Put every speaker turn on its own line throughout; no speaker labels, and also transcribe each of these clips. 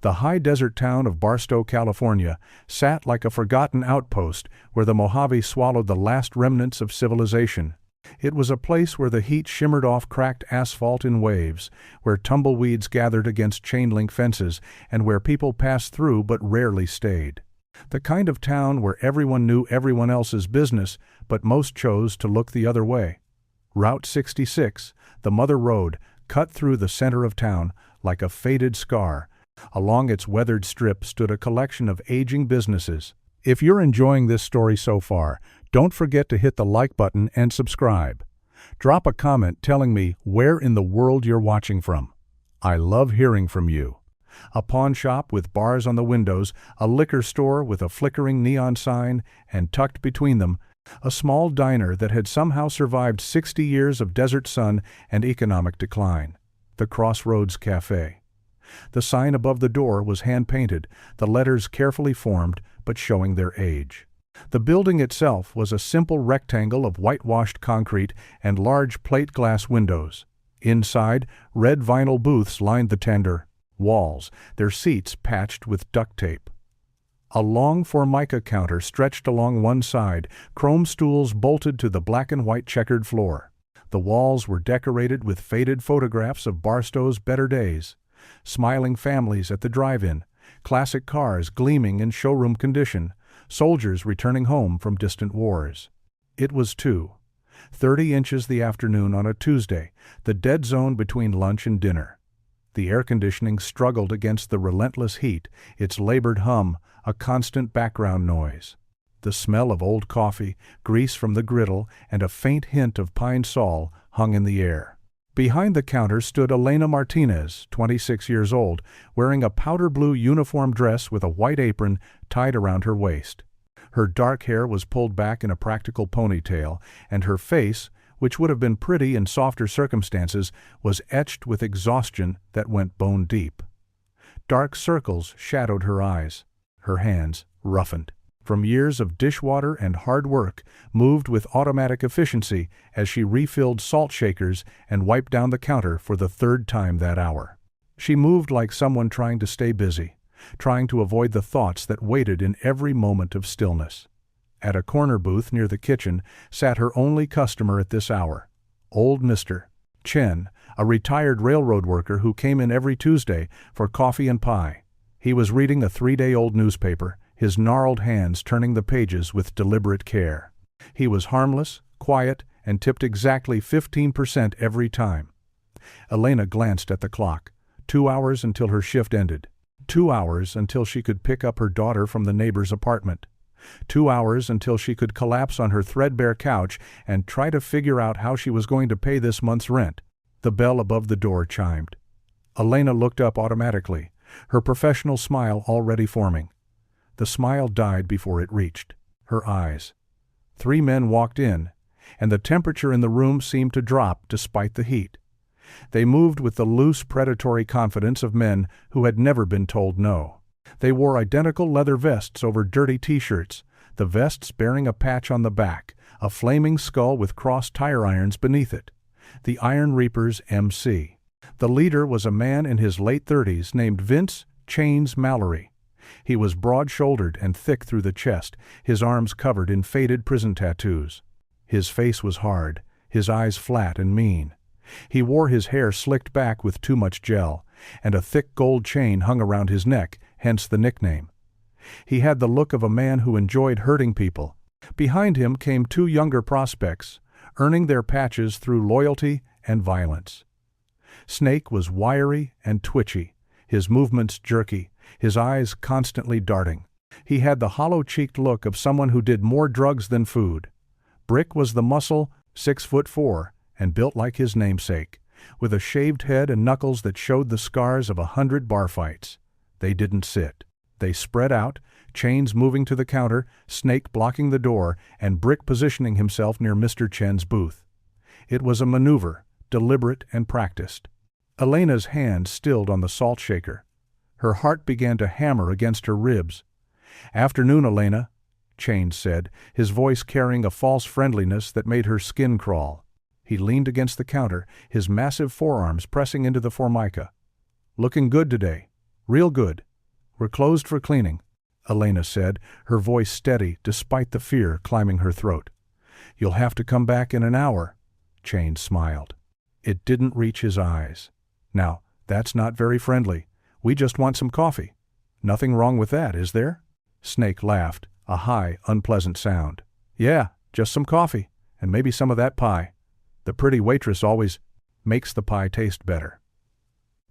The high desert town of Barstow, California, sat like a forgotten outpost where the Mojave swallowed the last remnants of civilization. It was a place where the heat shimmered off cracked asphalt in waves, where tumbleweeds gathered against chain-link fences, and where people passed through but rarely stayed. The kind of town where everyone knew everyone else's business, but most chose to look the other way. Route 66, the Mother Road, cut through the center of town like a faded scar. Along its weathered strip stood a collection of aging businesses. If you're enjoying this story so far, don't forget to hit the like button and subscribe. Drop a comment telling me where in the world you're watching from. I love hearing from you. A pawn shop with bars on the windows, a liquor store with a flickering neon sign, and tucked between them, a small diner that had somehow survived 60 years of desert sun and economic decline. The Crossroads Cafe. The sign above the door was hand-painted, the letters carefully formed but showing their age. The building itself was a simple rectangle of whitewashed concrete and large plate glass windows. Inside, red vinyl booths lined the tender walls, their seats patched with duct tape. A long formica counter stretched along one side, chrome stools bolted to the black and white checkered floor. The walls were decorated with faded photographs of Barstow's better days. Smiling families at the drive-in, classic cars gleaming in showroom condition, soldiers returning home from distant wars. It was 2:30 inches the afternoon on a Tuesday, the dead zone between lunch and dinner. The air conditioning struggled against the relentless heat, its labored hum a constant background noise. The smell of old coffee, grease from the griddle, and a faint hint of pine sol hung in the air. Behind the counter stood Elena Martinez, 26 years old, wearing a powder blue uniform dress with a white apron tied around her waist. Her dark hair was pulled back in a practical ponytail, and her face, which would have been pretty in softer circumstances, was etched with exhaustion that went bone deep. Dark circles shadowed her eyes. Her hands, roughened from years of dishwater and hard work, moved with automatic efficiency as she refilled salt shakers and wiped down the counter for the third time that hour. She moved like someone trying to stay busy, trying to avoid the thoughts that waited in every moment of stillness. At a corner booth near the kitchen sat her only customer at this hour, old Mr. Chen, a retired railroad worker who came in every Tuesday for coffee and pie. He was reading a 3-day-old newspaper, his gnarled hands turning the pages with deliberate care. He was harmless, quiet, and tipped exactly 15% every time. Elena glanced at the clock. 2 hours until her shift ended. 2 hours until she could pick up her daughter from the neighbor's apartment. 2 hours until she could collapse on her threadbare couch and try to figure out how she was going to pay this month's rent. The bell above the door chimed. Elena looked up automatically, her professional smile already forming. The smile died before it reached her eyes. 3 men walked in, and the temperature in the room seemed to drop despite the heat. They moved with the loose, predatory confidence of men who had never been told no. They wore identical leather vests over dirty t-shirts, the vests bearing a patch on the back, a flaming skull with crossed tire irons beneath it. The Iron Reapers MC. The leader was a man in his late 30s named Vince Chains Mallory. He was broad-shouldered and thick through the chest, his arms covered in faded prison tattoos. His face was hard, his eyes flat and mean. He wore his hair slicked back with too much gel, and a thick gold chain hung around his neck, hence the nickname. He had the look of a man who enjoyed hurting people. Behind him came 2 younger prospects, earning their patches through loyalty and violence. Snake was wiry and twitchy, his movements jerky, his eyes constantly darting. He had the hollow-cheeked look of someone who did more drugs than food. Brick was the muscle, 6'4", and built like his namesake, with a shaved head and knuckles that showed the scars of 100 bar fights. They didn't sit. They spread out, Chains moving to the counter, Snake blocking the door, and Brick positioning himself near Mr. Chen's booth. It was a maneuver, deliberate and practiced. Elena's hand stilled on the salt shaker. Her heart began to hammer against her ribs. "Afternoon, Elena," Chains said, his voice carrying a false friendliness that made her skin crawl. He leaned against the counter, his massive forearms pressing into the formica. "Looking good today. Real good." We're closed for cleaning, Elena said, her voice steady despite the fear climbing her throat. You'll have to come back in an hour, Chain smiled. It didn't reach his eyes. Now, that's not very friendly. We just want some coffee. Nothing wrong with that, is there? Snake laughed, a high, unpleasant sound. Yeah, just some coffee, and maybe some of that pie. The pretty waitress always makes the pie taste better.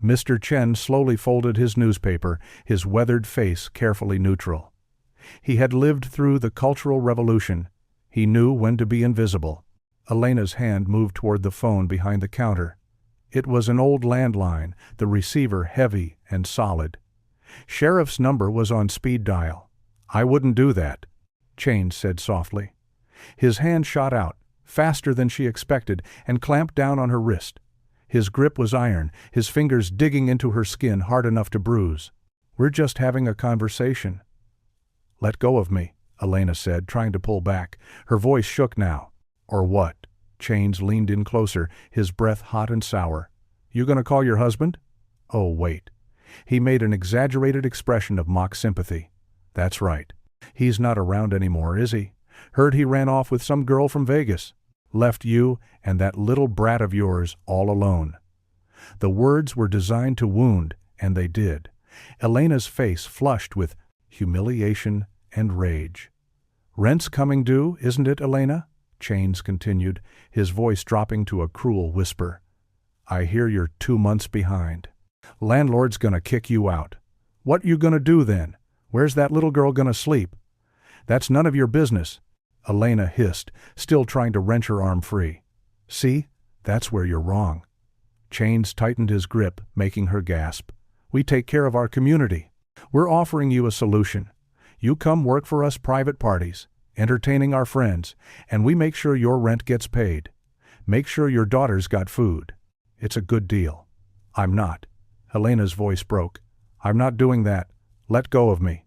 Mr. Chen slowly folded his newspaper, his weathered face carefully neutral. He had lived through the Cultural Revolution. He knew when to be invisible. Elena's hand moved toward the phone behind the counter. It was an old landline, the receiver heavy and solid. Sheriff's number was on speed dial. I wouldn't do that, Chain said softly. His hand shot out, faster than she expected, and clamped down on her wrist. His grip was iron, his fingers digging into her skin hard enough to bruise. We're just having a conversation. Let go of me, Elena said, trying to pull back. Her voice shook now. Or what? Chains leaned in closer, his breath hot and sour. You gonna call your husband? Oh, wait. He made an exaggerated expression of mock sympathy. That's right. He's not around anymore, is he? Heard he ran off with some girl from Vegas. Left you and that little brat of yours all alone. The words were designed to wound, and they did. Elena's face flushed with humiliation and rage. Rent's coming due, isn't it, Elena? Chains continued, his voice dropping to a cruel whisper. I hear you're 2 months behind. Landlord's gonna kick you out. What you gonna do then? Where's that little girl gonna sleep? That's none of your business, Elena hissed, still trying to wrench her arm free. See? That's where you're wrong. Chains tightened his grip, making her gasp. We take care of our community. We're offering you a solution. You come work for us private parties, entertaining our friends, and we make sure your rent gets paid. Make sure your daughter's got food. It's a good deal. I'm not. Elena's voice broke. I'm not doing that. Let go of me.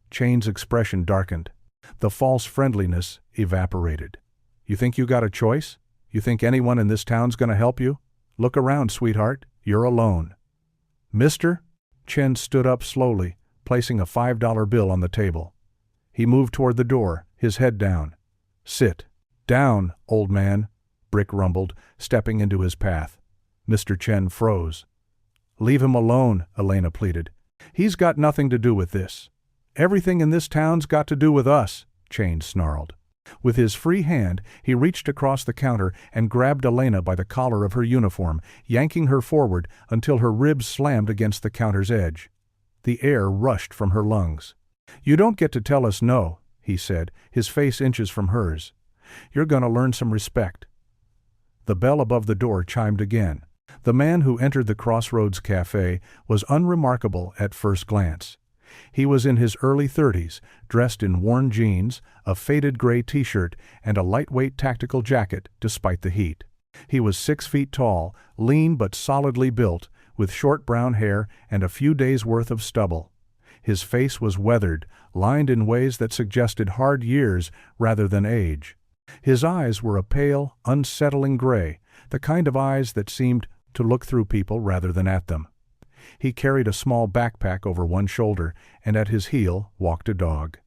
Chain's expression darkened. The false friendliness evaporated. You think you got a choice? You think anyone in this town's gonna help you? Look around, sweetheart. You're alone. Mister? Chen stood up slowly, placing a $5 bill on the table. He moved toward the door, his head down. Sit. Down, old man, Brick rumbled, stepping into his path. Mr. Chen froze. Leave him alone, Elena pleaded. He's got nothing to do with this. Everything in this town's got to do with us, Chain snarled. With his free hand, he reached across the counter and grabbed Elena by the collar of her uniform, yanking her forward until her ribs slammed against the counter's edge. The air rushed from her lungs. You don't get to tell us no, he said, his face inches from hers. You're gonna learn some respect. The bell above the door chimed again. The man who entered the Crossroads Cafe was unremarkable at first glance. He was in his early 30s, dressed in worn jeans, a faded gray t-shirt, and a lightweight tactical jacket despite the heat. He was 6 feet tall, lean but solidly built, with short brown hair and a few days' worth of stubble. His face was weathered, lined in ways that suggested hard years rather than age. His eyes were a pale, unsettling gray, the kind of eyes that seemed to look through people rather than at them. He carried a small backpack over one shoulder, and at his heel walked a dog.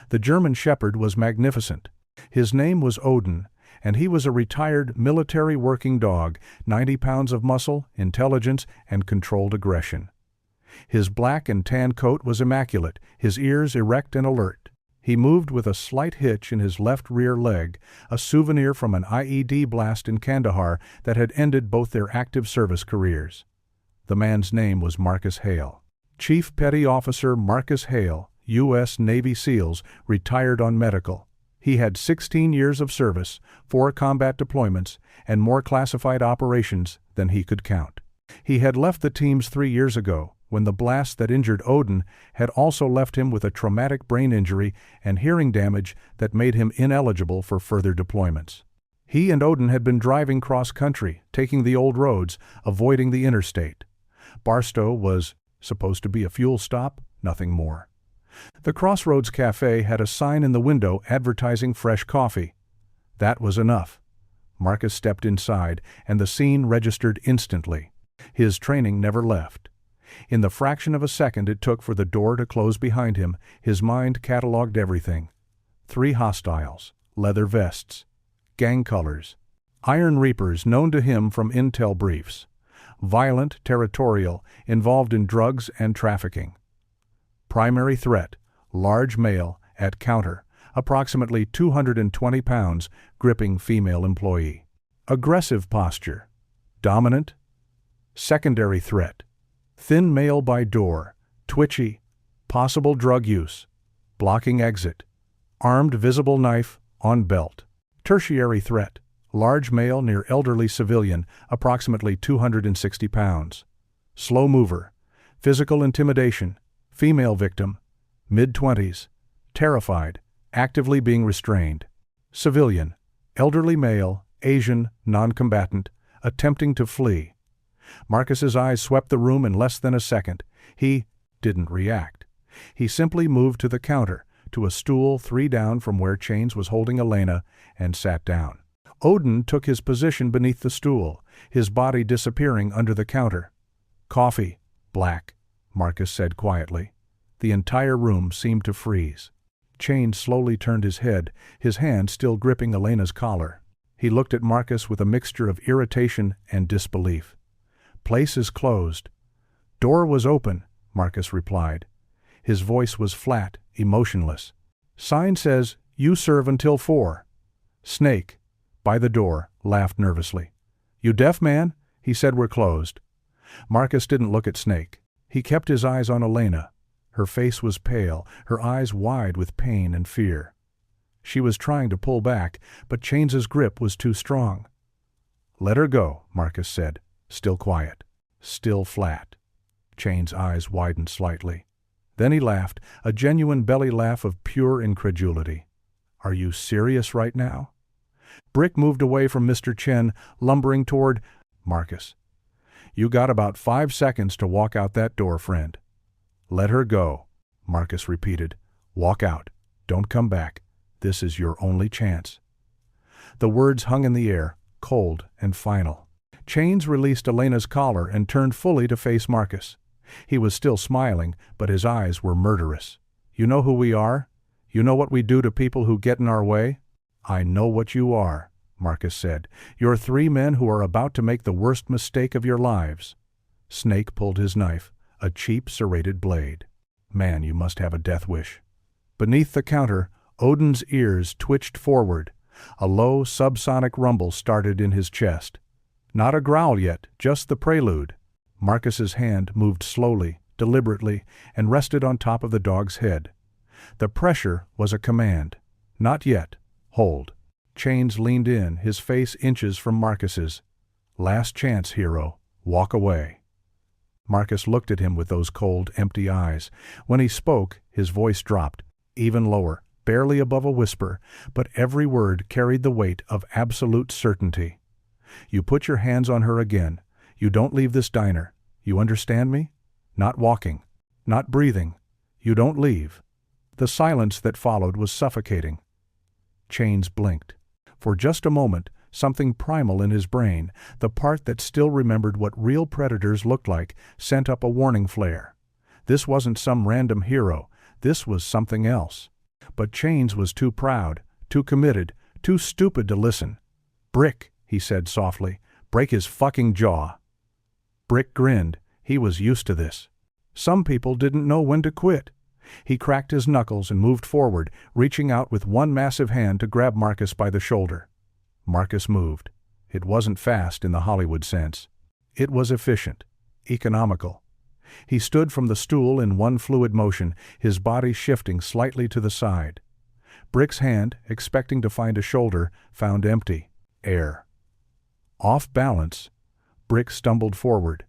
The German shepherd was magnificent. His name was Odin, and he was a retired military working dog, 90 pounds of muscle, intelligence, and controlled aggression. His black and tan coat was immaculate, his ears erect and alert. He moved with a slight hitch in his left rear leg, a souvenir from an IED blast in Kandahar that had ended both their active service careers. The man's name was Marcus Hale. Chief Petty Officer Marcus Hale, U.S. Navy SEALs, retired on medical. He had 16 years of service, 4 combat deployments, and more classified operations than he could count. He had left the teams 3 years ago, when the blast that injured Odin had also left him with a traumatic brain injury and hearing damage that made him ineligible for further deployments. He and Odin had been driving cross-country, taking the old roads, avoiding the interstate. Barstow was supposed to be a fuel stop, nothing more. The Crossroads Cafe had a sign in the window advertising fresh coffee. That was enough. Marcus stepped inside, and the scene registered instantly. His training never left. In the fraction of a second it took for the door to close behind him, his mind catalogued everything. 3 hostiles, leather vests, gang colors, Iron Reapers known to him from intel briefs, violent, territorial, involved in drugs and trafficking. Primary threat, large male, at counter, approximately 220 pounds, gripping female employee. Aggressive posture, dominant. Secondary threat, thin male by door, twitchy, possible drug use, blocking exit, armed visible knife, on belt. Tertiary threat, large male near elderly civilian, approximately 260 pounds. Slow mover, physical intimidation, female victim, mid-20s, terrified, actively being restrained. Civilian, elderly male, Asian, non-combatant, attempting to flee. Marcus's eyes swept the room in less than a second. He didn't react. He simply moved to the counter, to a stool 3 down from where Chains was holding Elena, and sat down. Odin took his position beneath the stool, his body disappearing under the counter. "Coffee, black," Marcus said quietly. The entire room seemed to freeze. Chains slowly turned his head, his hand still gripping Elena's collar. He looked at Marcus with a mixture of irritation and disbelief. "Place is closed." "Door was open," Marcus replied. His voice was flat, emotionless. "Sign says, you serve until 4. Snake, by the door, laughed nervously. "You deaf, man?" He said, "We're closed." Marcus didn't look at Snake. He kept his eyes on Elena. Her face was pale, her eyes wide with pain and fear. She was trying to pull back, but Chains's grip was too strong. "Let her go," Marcus said, still quiet, still flat. Chain's eyes widened slightly. Then he laughed, a genuine belly laugh of pure incredulity. "Are you serious right now?" Brick moved away from Mr. Chen, lumbering toward Marcus. "You got about 5 seconds to walk out that door, friend." "Let her go," Marcus repeated. "Walk out. Don't come back. This is your only chance." The words hung in the air, cold and final. Chains released Elena's collar and turned fully to face Marcus. He was still smiling, but his eyes were murderous. "You know who we are? You know what we do to people who get in our way?" "I know what you are," Marcus said. "You're 3 men who are about to make the worst mistake of your lives." Snake pulled his knife, a cheap serrated blade. "Man, you must have a death wish." Beneath the counter, Odin's ears twitched forward. A low, subsonic rumble started in his chest. Not a growl yet, just the prelude. Marcus's hand moved slowly, deliberately, and rested on top of the dog's head. The pressure was a command. "Not yet. Hold." Chains leaned in, his face inches from Marcus's. "Last chance, hero. Walk away." Marcus looked at him with those cold, empty eyes. When he spoke, his voice dropped, even lower, barely above a whisper, but every word carried the weight of absolute certainty. "You put your hands on her again. You don't leave this diner. You understand me? Not walking. Not breathing. You don't leave." The silence that followed was suffocating. Chains blinked. For just a moment, something primal in his brain, the part that still remembered what real predators looked like, sent up a warning flare. This wasn't some random hero. This was something else. But Chains was too proud, too committed, too stupid to listen. "Brick," he said softly. "Break his fucking jaw." Brick grinned. He was used to this. Some people didn't know when to quit. He cracked his knuckles and moved forward, reaching out with one massive hand to grab Marcus by the shoulder. Marcus moved. It wasn't fast in the Hollywood sense. It was efficient, economical. He stood from the stool in one fluid motion, his body shifting slightly to the side. Brick's hand, expecting to find a shoulder, found empty. Air. Off balance, Brick stumbled forward.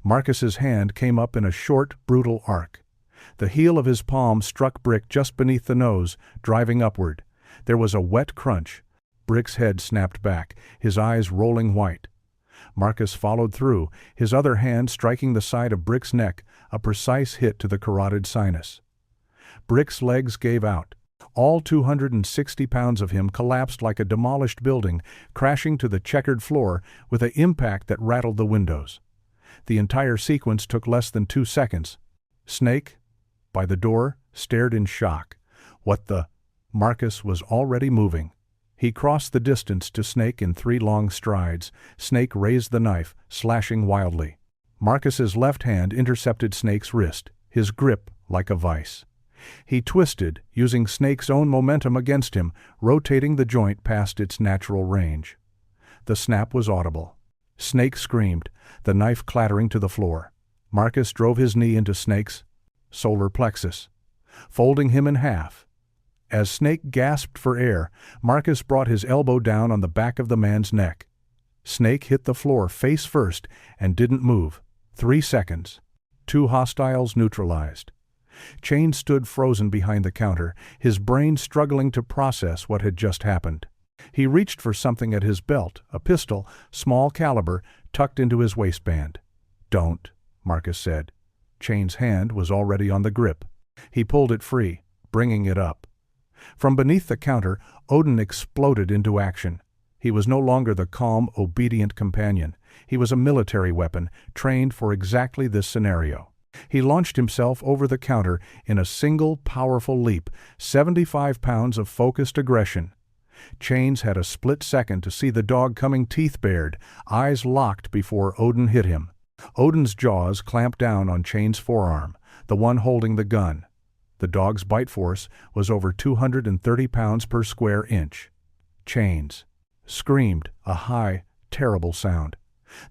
Marcus's hand came up in a short, brutal arc. The heel of his palm struck Brick just beneath the nose, driving upward. There was a wet crunch. Brick's head snapped back, his eyes rolling white. Marcus followed through, his other hand striking the side of Brick's neck, a precise hit to the carotid sinus. Brick's legs gave out. All 260 pounds of him collapsed like a demolished building, crashing to the checkered floor with an impact that rattled the windows. The entire sequence took less than 2 seconds. Snake, by the door, stared in shock. What the? Marcus was already moving. He crossed the distance to Snake in 3 long strides. Snake raised the knife, slashing wildly. Marcus's left hand intercepted Snake's wrist, his grip like a vice. He twisted, using Snake's own momentum against him, rotating the joint past its natural range. The snap was audible. Snake screamed, the knife clattering to the floor. Marcus drove his knee into Snake's solar plexus, folding him in half. As Snake gasped for air, Marcus brought his elbow down on the back of the man's neck. Snake hit the floor face first and didn't move. 3 seconds. 2 hostiles neutralized. Chains stood frozen behind the counter, his brain struggling to process what had just happened. He reached for something at his belt, a pistol, small caliber, tucked into his waistband. "Don't," Marcus said. Chain's hand was already on the grip. He pulled it free, bringing it up. From beneath the counter, Odin exploded into action. He was no longer the calm, obedient companion. He was a military weapon, trained for exactly this scenario. He launched himself over the counter in a single, powerful leap, 75 pounds of focused aggression. Chains had a split second to see the dog coming teeth bared, eyes locked before Odin hit him. Odin's jaws clamped down on Chain's forearm, the one holding the gun. The dog's bite force was over 230 pounds per square inch. Chains screamed, a high, terrible sound.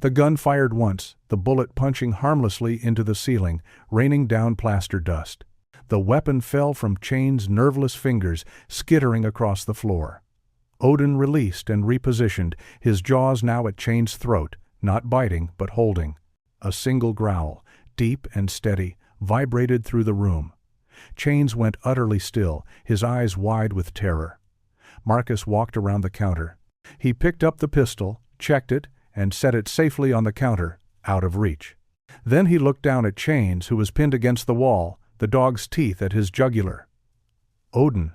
The gun fired once, the bullet punching harmlessly into the ceiling, raining down plaster dust. The weapon fell from Chain's nerveless fingers, skittering across the floor. Odin released and repositioned, his jaws now at Chain's throat, not biting but holding. A single growl, deep and steady, vibrated through the room. Chains went utterly still, his eyes wide with terror. Marcus walked around the counter. He picked up the pistol, checked it, and set it safely on the counter, out of reach. Then he looked down at Chains, who was pinned against the wall, the dog's teeth at his jugular. "Odin."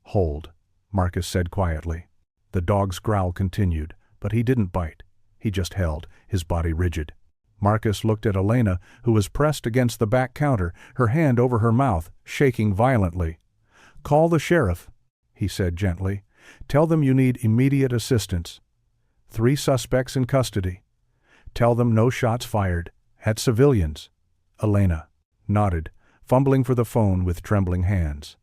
"Hold," Marcus said quietly. The dog's growl continued, but he didn't bite. He just held, his body rigid. Marcus looked at Elena, who was pressed against the back counter, her hand over her mouth, shaking violently. "Call the sheriff," he said gently. "Tell them you need immediate assistance. 3 suspects in custody. Tell them no shots fired, at civilians." Elena nodded, fumbling for the phone with trembling hands.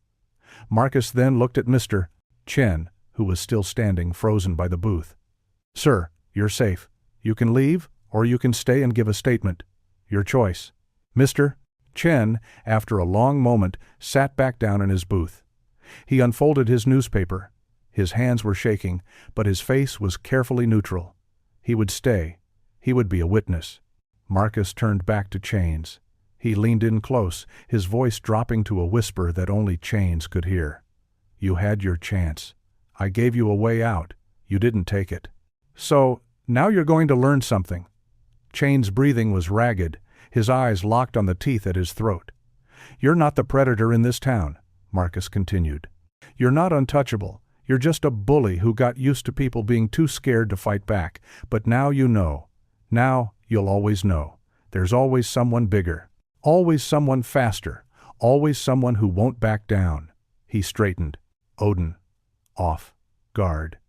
Marcus then looked at Mr. Chen, who was still standing frozen by the booth. "Sir, you're safe. You can leave, or you can stay and give a statement. Your choice." Mr. Chen, after a long moment, sat back down in his booth. He unfolded his newspaper. His hands were shaking, but his face was carefully neutral. He would stay. He would be a witness. Marcus turned back to Chains. He leaned in close, his voice dropping to a whisper that only Chains could hear. "You had your chance. I gave you a way out. You didn't take it. So, now you're going to learn something." Chains' breathing was ragged, his eyes locked on the teeth at his throat. "You're not the predator in this town," Marcus continued. "You're not untouchable. You're just a bully who got used to people being too scared to fight back. But now you know. Now you'll always know. There's always someone bigger. Always someone faster. Always someone who won't back down." He straightened. Odin. Off guard.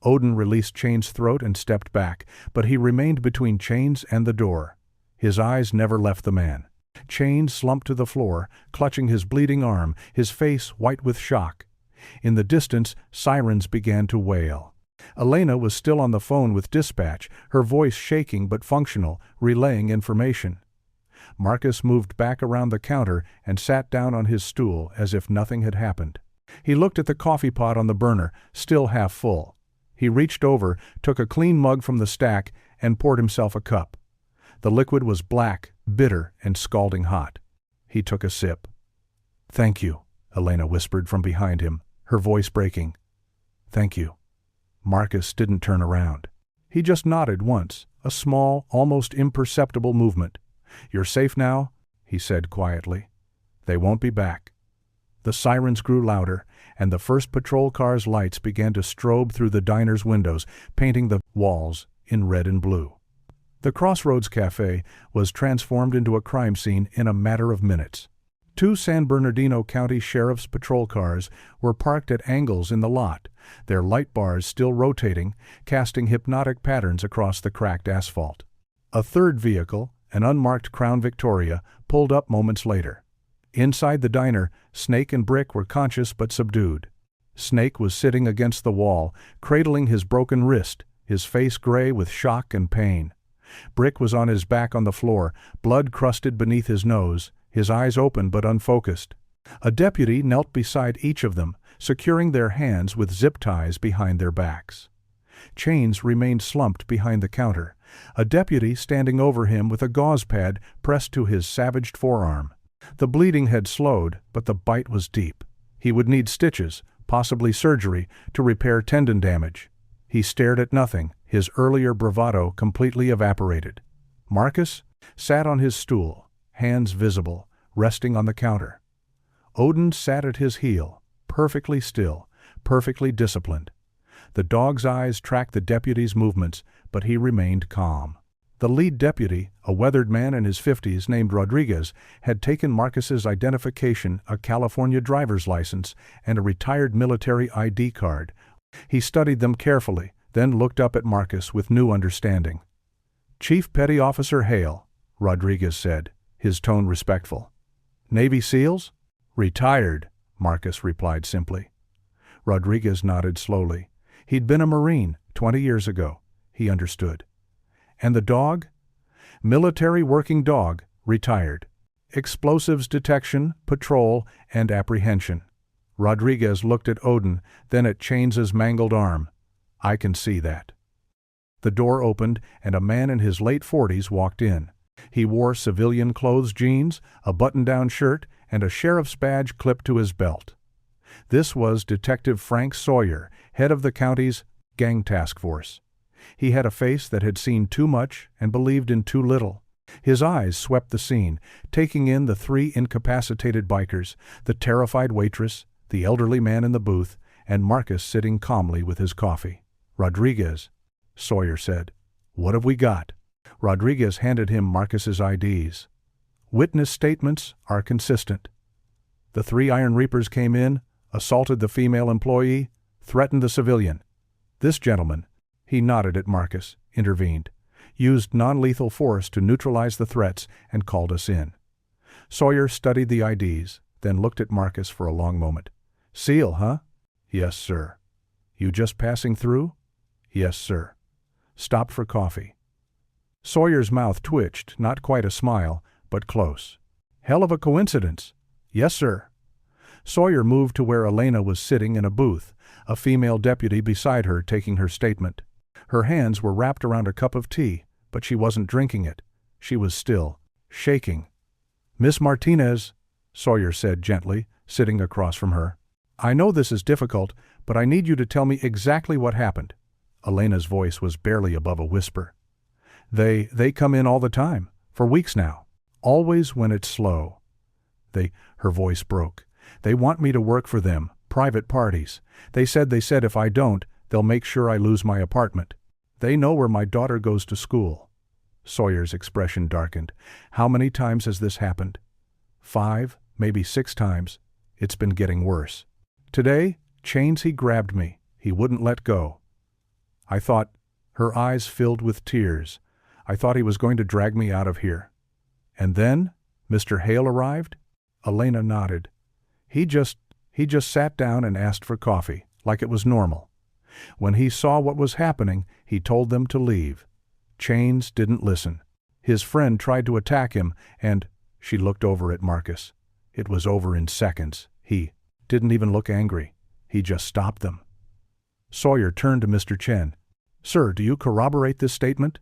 Odin released Chains' throat and stepped back, but he remained between Chains and the door. His eyes never left the man. Chains slumped to the floor, clutching his bleeding arm, his face white with shock. In the distance, sirens began to wail. Elena was still on the phone with dispatch, her voice shaking but functional, relaying information. Marcus moved back around the counter and sat down on his stool as if nothing had happened. He looked at the coffee pot on the burner, still half full. He reached over, took a clean mug from the stack, and poured himself a cup. The liquid was black, bitter, and scalding hot. He took a sip. "Thank you," Elena whispered from behind him, her voice breaking. "Thank you." Marcus didn't turn around. He just nodded once, a small, almost imperceptible movement. "You're safe now," he said quietly. "They won't be back." The sirens grew louder, and the first patrol car's lights began to strobe through the diner's windows, painting the walls in red and blue. The Crossroads Cafe was transformed into a crime scene in a matter of minutes. Two San Bernardino County Sheriff's Patrol cars were parked at angles in the lot, their light bars still rotating, casting hypnotic patterns across the cracked asphalt. A third vehicle, an unmarked Crown Victoria, pulled up moments later. Inside the diner, Snake and Brick were conscious but subdued. Snake was sitting against the wall, cradling his broken wrist, his face gray with shock and pain. Brick was on his back on the floor, blood crusted beneath his nose, his eyes open but unfocused. A deputy knelt beside each of them, securing their hands with zip ties behind their backs. Chains remained slumped behind the counter, a deputy standing over him with a gauze pad pressed to his savaged forearm. The bleeding had slowed, but the bite was deep. He would need stitches, possibly surgery, to repair tendon damage. He stared at nothing, his earlier bravado completely evaporated. Marcus sat on his stool, hands visible, resting on the counter. Odin sat at his heel, perfectly still, perfectly disciplined. The dog's eyes tracked the deputy's movements, but he remained calm. The lead deputy, a weathered man in his 50s named Rodriguez, had taken Marcus's identification, a California driver's license, and a retired military ID card. He studied them carefully, then looked up at Marcus with new understanding. "Chief Petty Officer Hale," Rodriguez said, his tone respectful. "Navy SEALs?" "Retired," Marcus replied simply. Rodriguez nodded slowly. He'd been a Marine 20 years ago. He understood. "And the dog?" "Military working dog, retired. Explosives detection, patrol, and apprehension." Rodriguez looked at Odin, then at Chaines's mangled arm. "I can see that." The door opened, and a man in his late 40s walked in. He wore civilian clothes, jeans, a button-down shirt, and a sheriff's badge clipped to his belt. This was Detective Frank Sawyer, head of the county's gang task force. He had a face that had seen too much and believed in too little. His eyes swept the scene, taking in the three incapacitated bikers, the terrified waitress, the elderly man in the booth, and Marcus sitting calmly with his coffee. "Rodriguez," Sawyer said. "What have we got?" Rodriguez handed him Marcus's IDs. "Witness statements are consistent. The three Iron Reapers came in, assaulted the female employee, threatened the civilian. This gentleman," he nodded at Marcus, intervened, "used non-lethal force to neutralize the threats and called us in." Sawyer studied the IDs, then looked at Marcus for a long moment. "SEAL, huh?" "Yes, sir." "You just passing through?" "Yes, sir." "Stopped for coffee." Sawyer's mouth twitched, not quite a smile, but close. "Hell of a coincidence." "Yes, sir." Sawyer moved to where Elena was sitting in a booth, a female deputy beside her taking her statement. Her hands were wrapped around a cup of tea, but she wasn't drinking it. She was still, shaking. "Miss Martinez," Sawyer said gently, sitting across from her. "I know this is difficult, but I need you to tell me exactly what happened." Elena's voice was barely above a whisper. They come in all the time, for weeks now. Always when it's slow. Her voice broke. "They want me to work for them, private parties. They said if I don't, they'll make sure I lose my apartment. They know where my daughter goes to school." Sawyer's expression darkened. "How many times has this happened?" 5, maybe 6 times. It's been getting worse. Today, Chains, he grabbed me. He wouldn't let go. I thought," her eyes filled with tears, "I thought he was going to drag me out of here." "And then, Mr. Hale arrived?" Elena nodded. He just sat down and asked for coffee, like it was normal. When he saw what was happening, he told them to leave. Chains didn't listen. His friend tried to attack him, and she looked over at Marcus. It was over in seconds. He didn't even look angry. He just stopped them. Sawyer turned to Mr. Chen. "Sir, do you corroborate this statement?"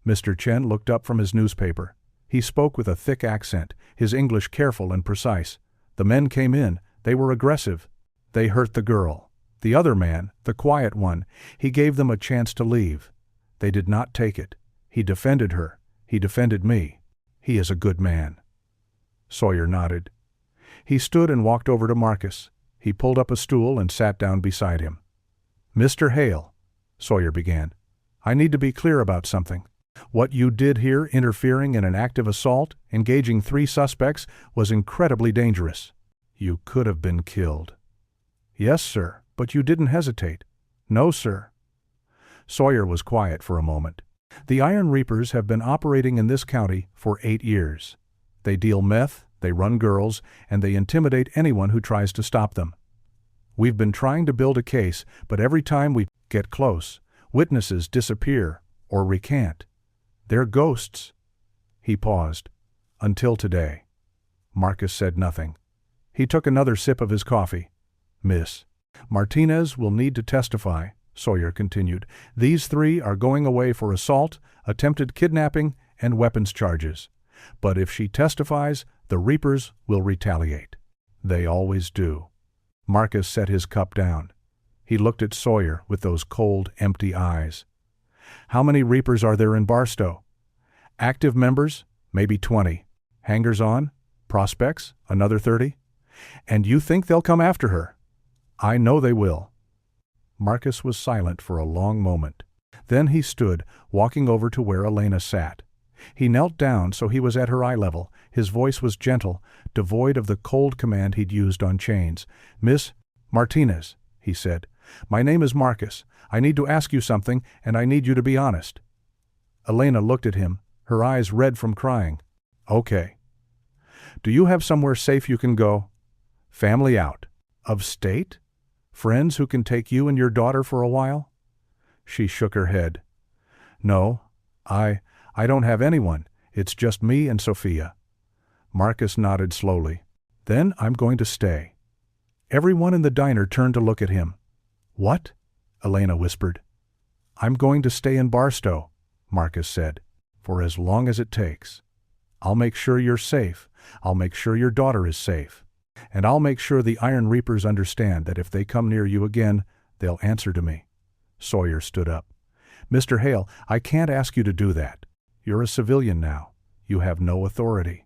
Mr. Chen looked up from his newspaper. He spoke with a thick accent, his English careful and precise. "The men came in. They were aggressive. They hurt the girl. The other man, the quiet one, he gave them a chance to leave. They did not take it. He defended her. He defended me. He is a good man." Sawyer nodded. He stood and walked over to Marcus. He pulled up a stool and sat down beside him. "Mr. Hale," Sawyer began, "I need to be clear about something. What you did here, interfering in an active assault, engaging 3 suspects, was incredibly dangerous. You could have been killed. Yes, sir, but you didn't hesitate. No, sir. Sawyer was quiet for a moment. The Iron Reapers have been operating in this county for 8 years. They deal meth, they run girls, and they intimidate anyone who tries to stop them. We've been trying to build a case, but every time we get close, witnesses disappear or recant. They're ghosts. He paused. Until today. Marcus said nothing. He took another sip of his coffee. Miss Martinez will need to testify, Sawyer continued. These 3 are going away for assault, attempted kidnapping, and weapons charges. But if she testifies, the Reapers will retaliate. They always do. Marcus set his cup down. He looked at Sawyer with those cold, empty eyes. How many Reapers are there in Barstow? Active members? Maybe 20. Hangers-on? Prospects? Another 30? And you think they'll come after her? I know they will. Marcus was silent for a long moment. Then he stood, walking over to where Elena sat. He knelt down so he was at her eye level. His voice was gentle, devoid of the cold command he'd used on chains. Miss Martinez, he said, my name is Marcus. I need to ask you something, and I need you to be honest. Elena looked at him, her eyes red from crying. Okay. Do you have somewhere safe you can go? Family out. Of state? Friends who can take you and your daughter for a while? She shook her head. No, I don't have anyone. It's just me and Sophia. Marcus nodded slowly. Then I'm going to stay. Everyone in the diner turned to look at him. What? Elena whispered. I'm going to stay in Barstow, Marcus said, for as long as it takes. I'll make sure you're safe. I'll make sure your daughter is safe. And I'll make sure the Iron Reapers understand that if they come near you again, they'll answer to me. Sawyer stood up. Mr. Hale, I can't ask you to do that. You're a civilian now. You have no authority.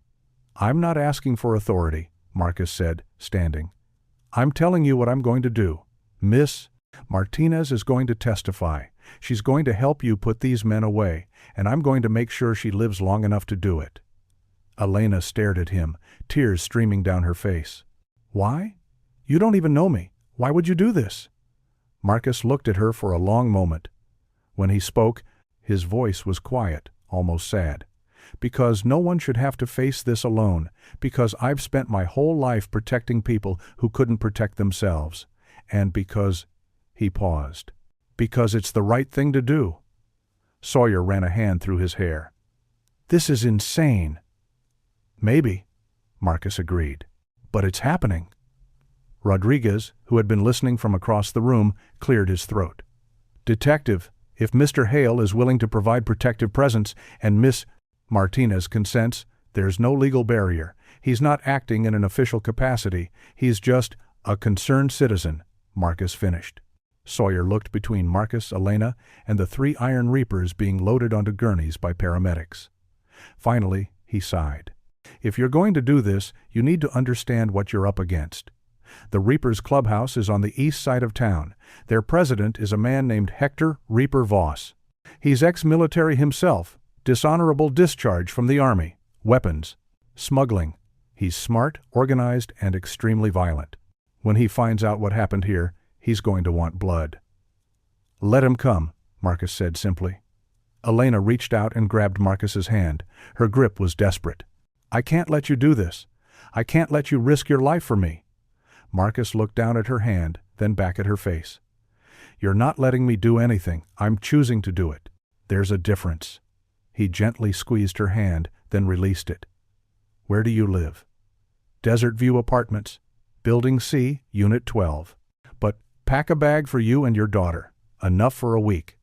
I'm not asking for authority, Marcus said, standing. I'm telling you what I'm going to do. Miss Martinez is going to testify. She's going to help you put these men away, and I'm going to make sure she lives long enough to do it. Elena stared at him, tears streaming down her face. Why? You don't even know me. Why would you do this? Marcus looked at her for a long moment. When he spoke, his voice was quiet, almost sad. Because no one should have to face this alone, because I've spent my whole life protecting people who couldn't protect themselves, and because, he paused, because it's the right thing to do. Sawyer ran a hand through his hair. This is insane. Maybe, Marcus agreed, but it's happening. Rodriguez, who had been listening from across the room, cleared his throat. Detective, if Mr. Hale is willing to provide protective presence and Miss Martinez consents, there's no legal barrier. He's not acting in an official capacity. He's just a concerned citizen, Marcus finished. Sawyer looked between Marcus, Elena, and the 3 Iron Reapers being loaded onto gurneys by paramedics. Finally, he sighed. If you're going to do this, you need to understand what you're up against. The Reapers' clubhouse is on the east side of town. Their president is a man named Hector Reaper Voss. He's ex-military himself, dishonorable discharge from the army, weapons, smuggling. He's smart, organized, and extremely violent. When he finds out what happened here, he's going to want blood. Let him come, Marcus said simply. Elena reached out and grabbed Marcus's hand. Her grip was desperate. I can't let you do this. I can't let you risk your life for me. Marcus looked down at her hand, then back at her face. You're not letting me do anything. I'm choosing to do it. There's a difference. He gently squeezed her hand, then released it. Where do you live? Desert View Apartments, Building C, Unit 12. But pack a bag for you and your daughter. Enough for a week.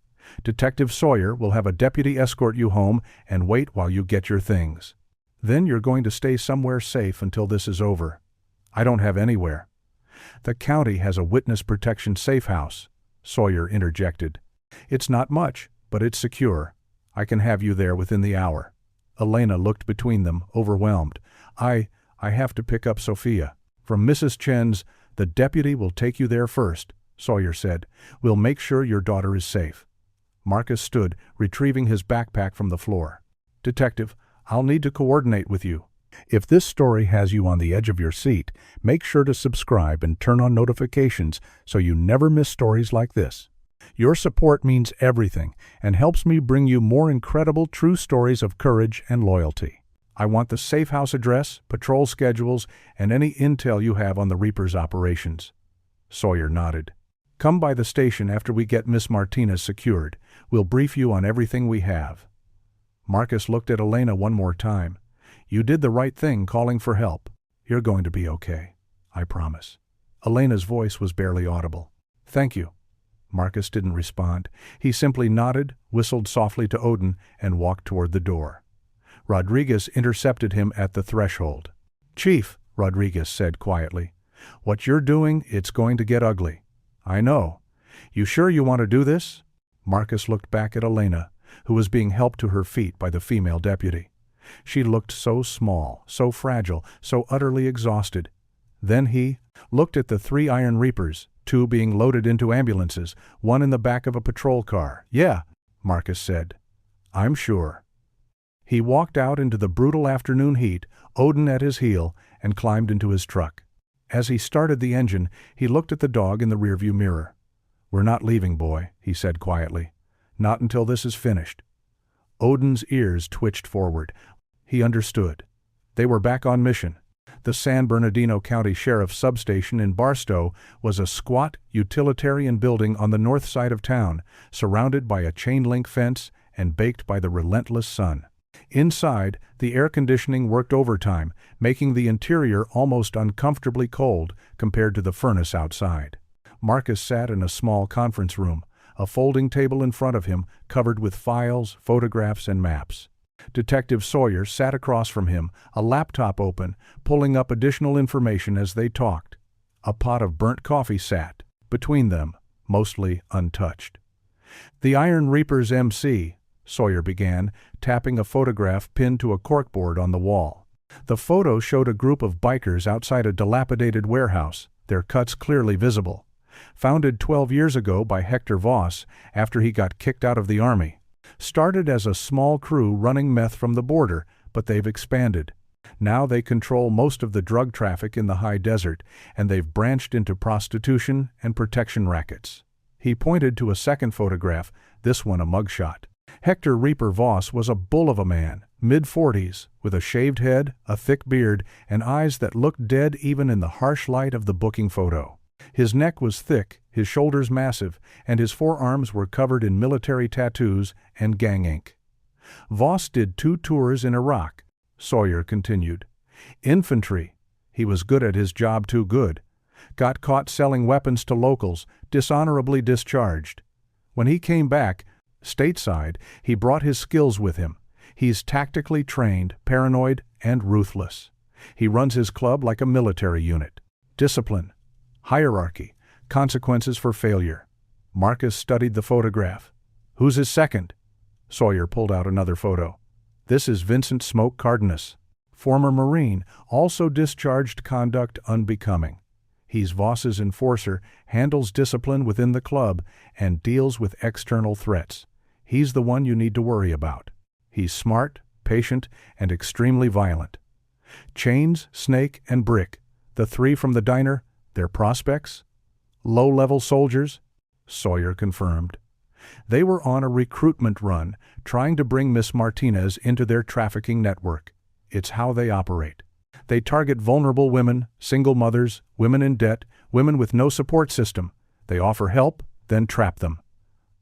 Detective Sawyer will have a deputy escort you home and wait while you get your things. Then you're going to stay somewhere safe until this is over. I don't have anywhere. The county has a witness protection safe house, Sawyer interjected. It's not much, but it's secure. I can have you there within the hour. Elena looked between them, overwhelmed. I have to pick up Sophia. From Mrs. Chen's, the deputy will take you there first, Sawyer said. We'll make sure your daughter is safe. Marcus stood, retrieving his backpack from the floor. "Detective, I'll need to coordinate with you. If this story has you on the edge of your seat, make sure to subscribe and turn on notifications so you never miss stories like this. Your support means everything and helps me bring you more incredible true stories of courage and loyalty. I want the safe house address, patrol schedules, and any intel you have on the Reaper's operations." Sawyer nodded. "Come by the station after we get Miss Martinez secured. We'll brief you on everything we have." Marcus looked at Elena one more time. "You did the right thing calling for help. You're going to be okay. I promise." Elena's voice was barely audible. "Thank you." Marcus didn't respond. He simply nodded, whistled softly to Odin, and walked toward the door. Rodriguez intercepted him at the threshold. "Chief," Rodriguez said quietly, "what you're doing, it's going to get ugly." "I know. You sure you want to do this?" Marcus looked back at Elena, who was being helped to her feet by the female deputy. She looked so small, so fragile, so utterly exhausted. Then he looked at the 3 Iron Reapers, 2 being loaded into ambulances, 1 in the back of a patrol car. "Yeah," Marcus said. "I'm sure." He walked out into the brutal afternoon heat, Odin at his heel, and climbed into his truck. As he started the engine, he looked at the dog in the rearview mirror. "We're not leaving, boy," he said quietly. "Not until this is finished." Odin's ears twitched forward. He understood. They were back on mission. The San Bernardino County Sheriff's substation in Barstow was a squat, utilitarian building on the north side of town, surrounded by a chain-link fence and baked by the relentless sun. Inside, the air conditioning worked overtime, making the interior almost uncomfortably cold compared to the furnace outside. Marcus sat in a small conference room, a folding table in front of him covered with files, photographs, and maps. Detective Sawyer sat across from him, a laptop open, pulling up additional information as they talked. A pot of burnt coffee sat between them, mostly untouched. "The Iron Reapers MC," Sawyer began, tapping a photograph pinned to a corkboard on the wall. The photo showed a group of bikers outside a dilapidated warehouse, their cuts clearly visible. Founded 12 years ago by Hector Voss after he got kicked out of the army. Started as a small crew running meth from the border, but they've expanded. Now they control most of the drug traffic in the high desert, and they've branched into prostitution and protection rackets. He pointed to a second photograph, this one a mugshot. Hector Reaper Voss was a bull of a man, mid-40s, with a shaved head, a thick beard, and eyes that looked dead even in the harsh light of the booking photo. His neck was thick, his shoulders massive, and his forearms were covered in military tattoos and gang ink. Voss did 2 tours in Iraq, Sawyer continued. Infantry. He was good at his job, too good. Got caught selling weapons to locals, dishonorably discharged. When he came back, stateside, he brought his skills with him. He's tactically trained, paranoid, and ruthless. He runs his club like a military unit. Discipline, hierarchy, consequences for failure. Marcus studied the photograph. Who's his second? Sawyer pulled out another photo. This is Vincent Smoke Cardenas, former Marine, also discharged conduct unbecoming. He's Voss's enforcer, handles discipline within the club, and deals with external threats. He's the one you need to worry about. He's smart, patient, and extremely violent. Chains, Snake, and Brick, the 3 from the diner, their prospects? Low-level soldiers? Sawyer confirmed. They were on a recruitment run, trying to bring Miss Martinez into their trafficking network. It's how they operate. They target vulnerable women, single mothers, women in debt, women with no support system. They offer help, then trap them.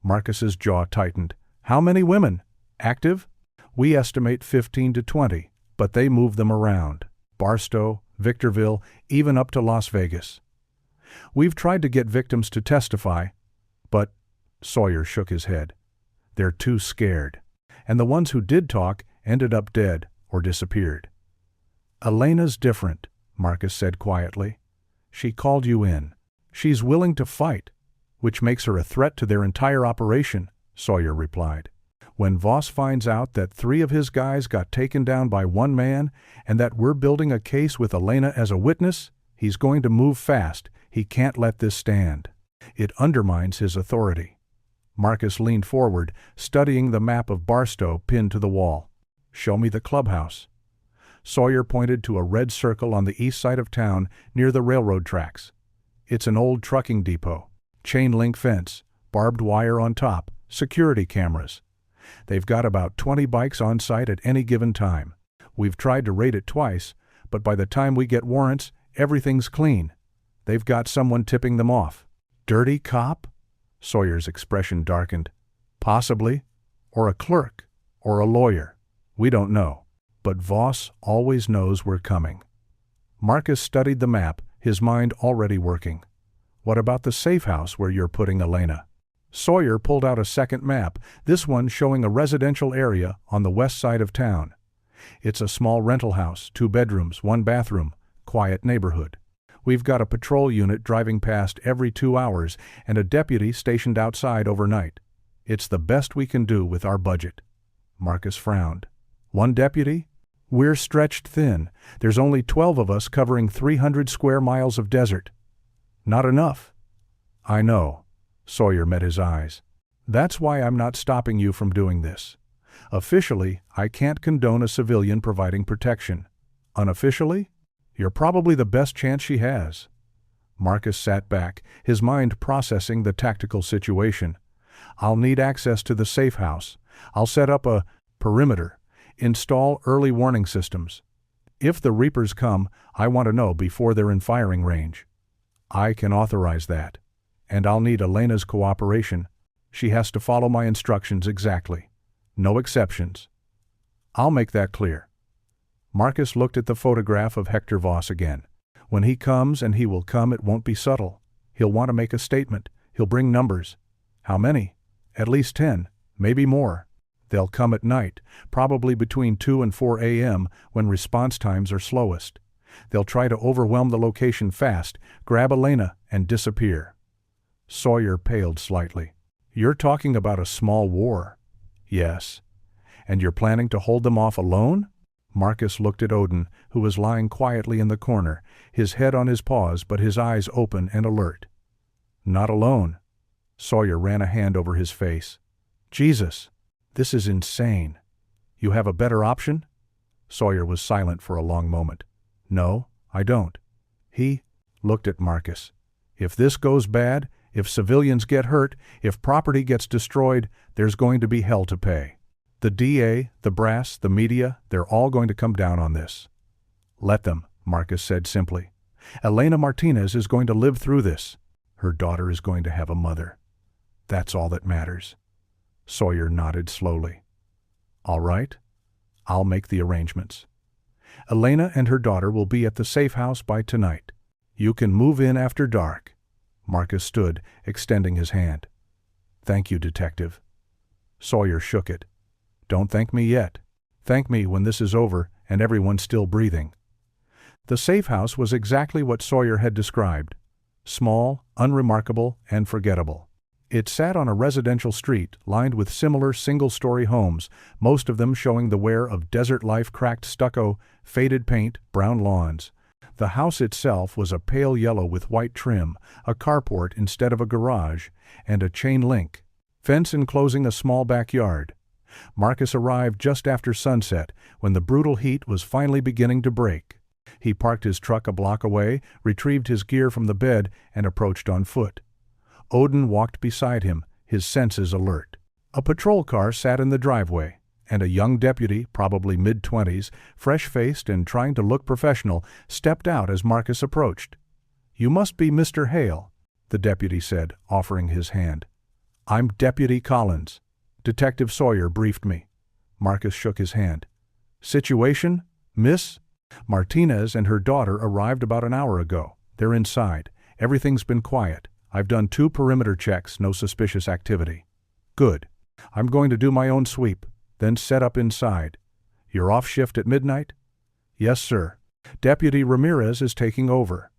Marcus's jaw tightened. How many women? Active? We estimate 15 to 20, but they move them around. Barstow, Victorville, even up to Las Vegas. We've tried to get victims to testify, but Sawyer shook his head. They're too scared. And the ones who did talk ended up dead or disappeared. Elena's different, Marcus said quietly. She called you in. She's willing to fight, which makes her a threat to their entire operation, Sawyer replied. When Voss finds out that 3 of his guys got taken down by one man and that we're building a case with Elena as a witness, he's going to move fast. He can't let this stand. It undermines his authority. Marcus leaned forward, studying the map of Barstow pinned to the wall. "Show me the clubhouse." Sawyer pointed to a red circle on the east side of town near the railroad tracks. "It's an old trucking depot. Chain-link fence, barbed wire on top, security cameras. They've got about 20 bikes on site at any given time. We've tried to raid it twice, but by the time we get warrants, everything's clean. They've got someone tipping them off." "Dirty cop?" Sawyer's expression darkened. "Possibly. Or a clerk. Or a lawyer. We don't know. But Voss always knows we're coming." Marcus studied the map, his mind already working. "What about the safe house where you're putting Elena?" Sawyer pulled out a second map, this one showing a residential area on the west side of town. "It's a small rental house, 2 bedrooms, 1 bathroom, quiet neighborhood. We've got a patrol unit driving past every 2 hours and a deputy stationed outside overnight. It's the best we can do with our budget." Marcus frowned. "1 deputy? We're stretched thin. There's only 12 of us covering 300 square miles of desert." "Not enough." "I know." Sawyer met his eyes. "That's why I'm not stopping you from doing this. Officially, I can't condone a civilian providing protection. Unofficially, you're probably the best chance she has." Marcus sat back, his mind processing the tactical situation. "I'll need access to the safe house. I'll set up a perimeter. Install early warning systems. If the Reapers come, I want to know before they're in firing range. I can authorize that. And I'll need Elena's cooperation. She has to follow my instructions exactly. No exceptions. I'll make that clear." Marcus looked at the photograph of Hector Voss again. "When he comes, and he will come, it won't be subtle. He'll want to make a statement. He'll bring numbers. How many? At least 10, maybe more. They'll come at night, probably between 2 and 4 a.m. when response times are slowest. They'll try to overwhelm the location fast, grab Elena, and disappear." Sawyer paled slightly. "You're talking about a small war." "Yes." "And you're planning to hold them off alone?" Marcus looked at Odin, who was lying quietly in the corner, his head on his paws but his eyes open and alert. "Not alone." Sawyer ran a hand over his face. "Jesus, this is insane. You have a better option?" Sawyer was silent for a long moment. "No, I don't." He looked at Marcus. "If this goes bad, if civilians get hurt, if property gets destroyed, there's going to be hell to pay. The DA, the brass, the media, they're all going to come down on this." "Let them," Marcus said simply. "Elena Martinez is going to live through this. Her daughter is going to have a mother. That's all that matters." Sawyer nodded slowly. "All right. I'll make the arrangements. Elena and her daughter will be at the safe house by tonight. You can move in after dark." Marcus stood, extending his hand. "Thank you, Detective." Sawyer shook it. "Don't thank me yet. Thank me when this is over and everyone's still breathing." The safe house was exactly what Sawyer had described. Small, unremarkable, and forgettable. It sat on a residential street lined with similar single-story homes, most of them showing the wear of desert life cracked stucco, faded paint, brown lawns. The house itself was a pale yellow with white trim, a carport instead of a garage, and a chain link fence enclosing a small backyard. Marcus arrived just after sunset, when the brutal heat was finally beginning to break. He parked his truck a block away, retrieved his gear from the bed, and approached on foot. Odin walked beside him, his senses alert. A patrol car sat in the driveway, and a young deputy, probably mid-20s, fresh-faced and trying to look professional, stepped out as Marcus approached. "You must be Mr. Hale," the deputy said, offering his hand. "I'm Deputy Collins. Detective Sawyer briefed me." Marcus shook his hand. "Situation, Miss?" "Martinez and her daughter arrived about an hour ago. They're inside. Everything's been quiet. I've done 2 perimeter checks, no suspicious activity." "Good. I'm going to do my own sweep, then set up inside. You're off shift at midnight?" "Yes, sir. Deputy Ramirez is taking over.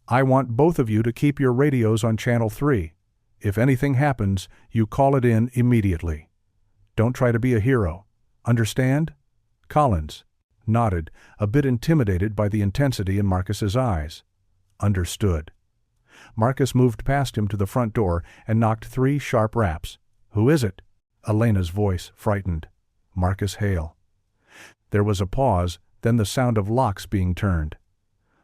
I want both of you to keep your radios on Channel 3. If anything happens, you call it in immediately. Don't try to be a hero. Understand?" Collins nodded, a bit intimidated by the intensity in Marcus's eyes. "Understood." Marcus moved past him to the front door and knocked 3 sharp raps. Who is it? Elena's voice, frightened. Marcus Hale. There was a pause, then the sound of locks being turned.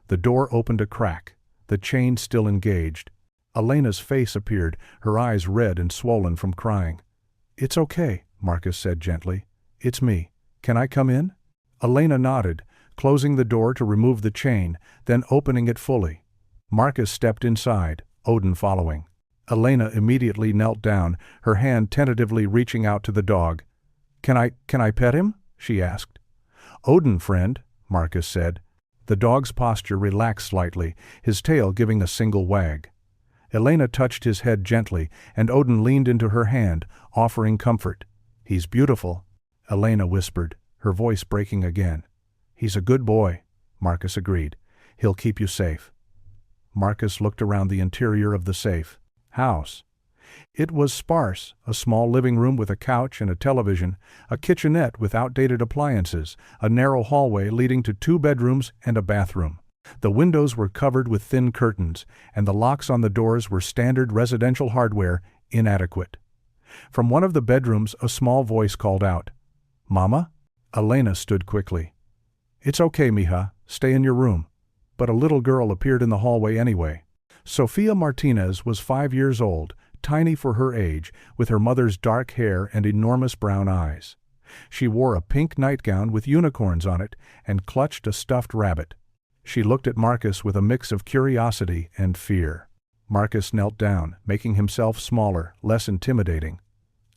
The door opened a crack, the chain still engaged. Elena's face appeared, her eyes red and swollen from crying. It's okay, Marcus said gently. It's me. Can I come in? Elena nodded, closing the door to remove the chain, then opening it fully. Marcus stepped inside, Odin following. Elena immediately knelt down, her hand tentatively reaching out to the dog. Can I pet him? She asked. Odin, friend, Marcus said. The dog's posture relaxed slightly, his tail giving a single wag. Elena touched his head gently, and Odin leaned into her hand, offering comfort. He's beautiful, Elena whispered, her voice breaking again. He's a good boy, Marcus agreed. He'll keep you safe. Marcus looked around the interior of the safe house. It was sparse, a small living room with a couch and a television, a kitchenette with outdated appliances, a narrow hallway leading to 2 bedrooms and a bathroom. The windows were covered with thin curtains, and the locks on the doors were standard residential hardware, inadequate. From one of the bedrooms a small voice called out, Mama? Elena stood quickly. It's okay, mija, stay in your room. But a little girl appeared in the hallway anyway. Sofia Martinez was 5 years old, tiny for her age, with her mother's dark hair and enormous brown eyes. She wore a pink nightgown with unicorns on it and clutched a stuffed rabbit. She looked at Marcus with a mix of curiosity and fear. Marcus knelt down, making himself smaller, less intimidating.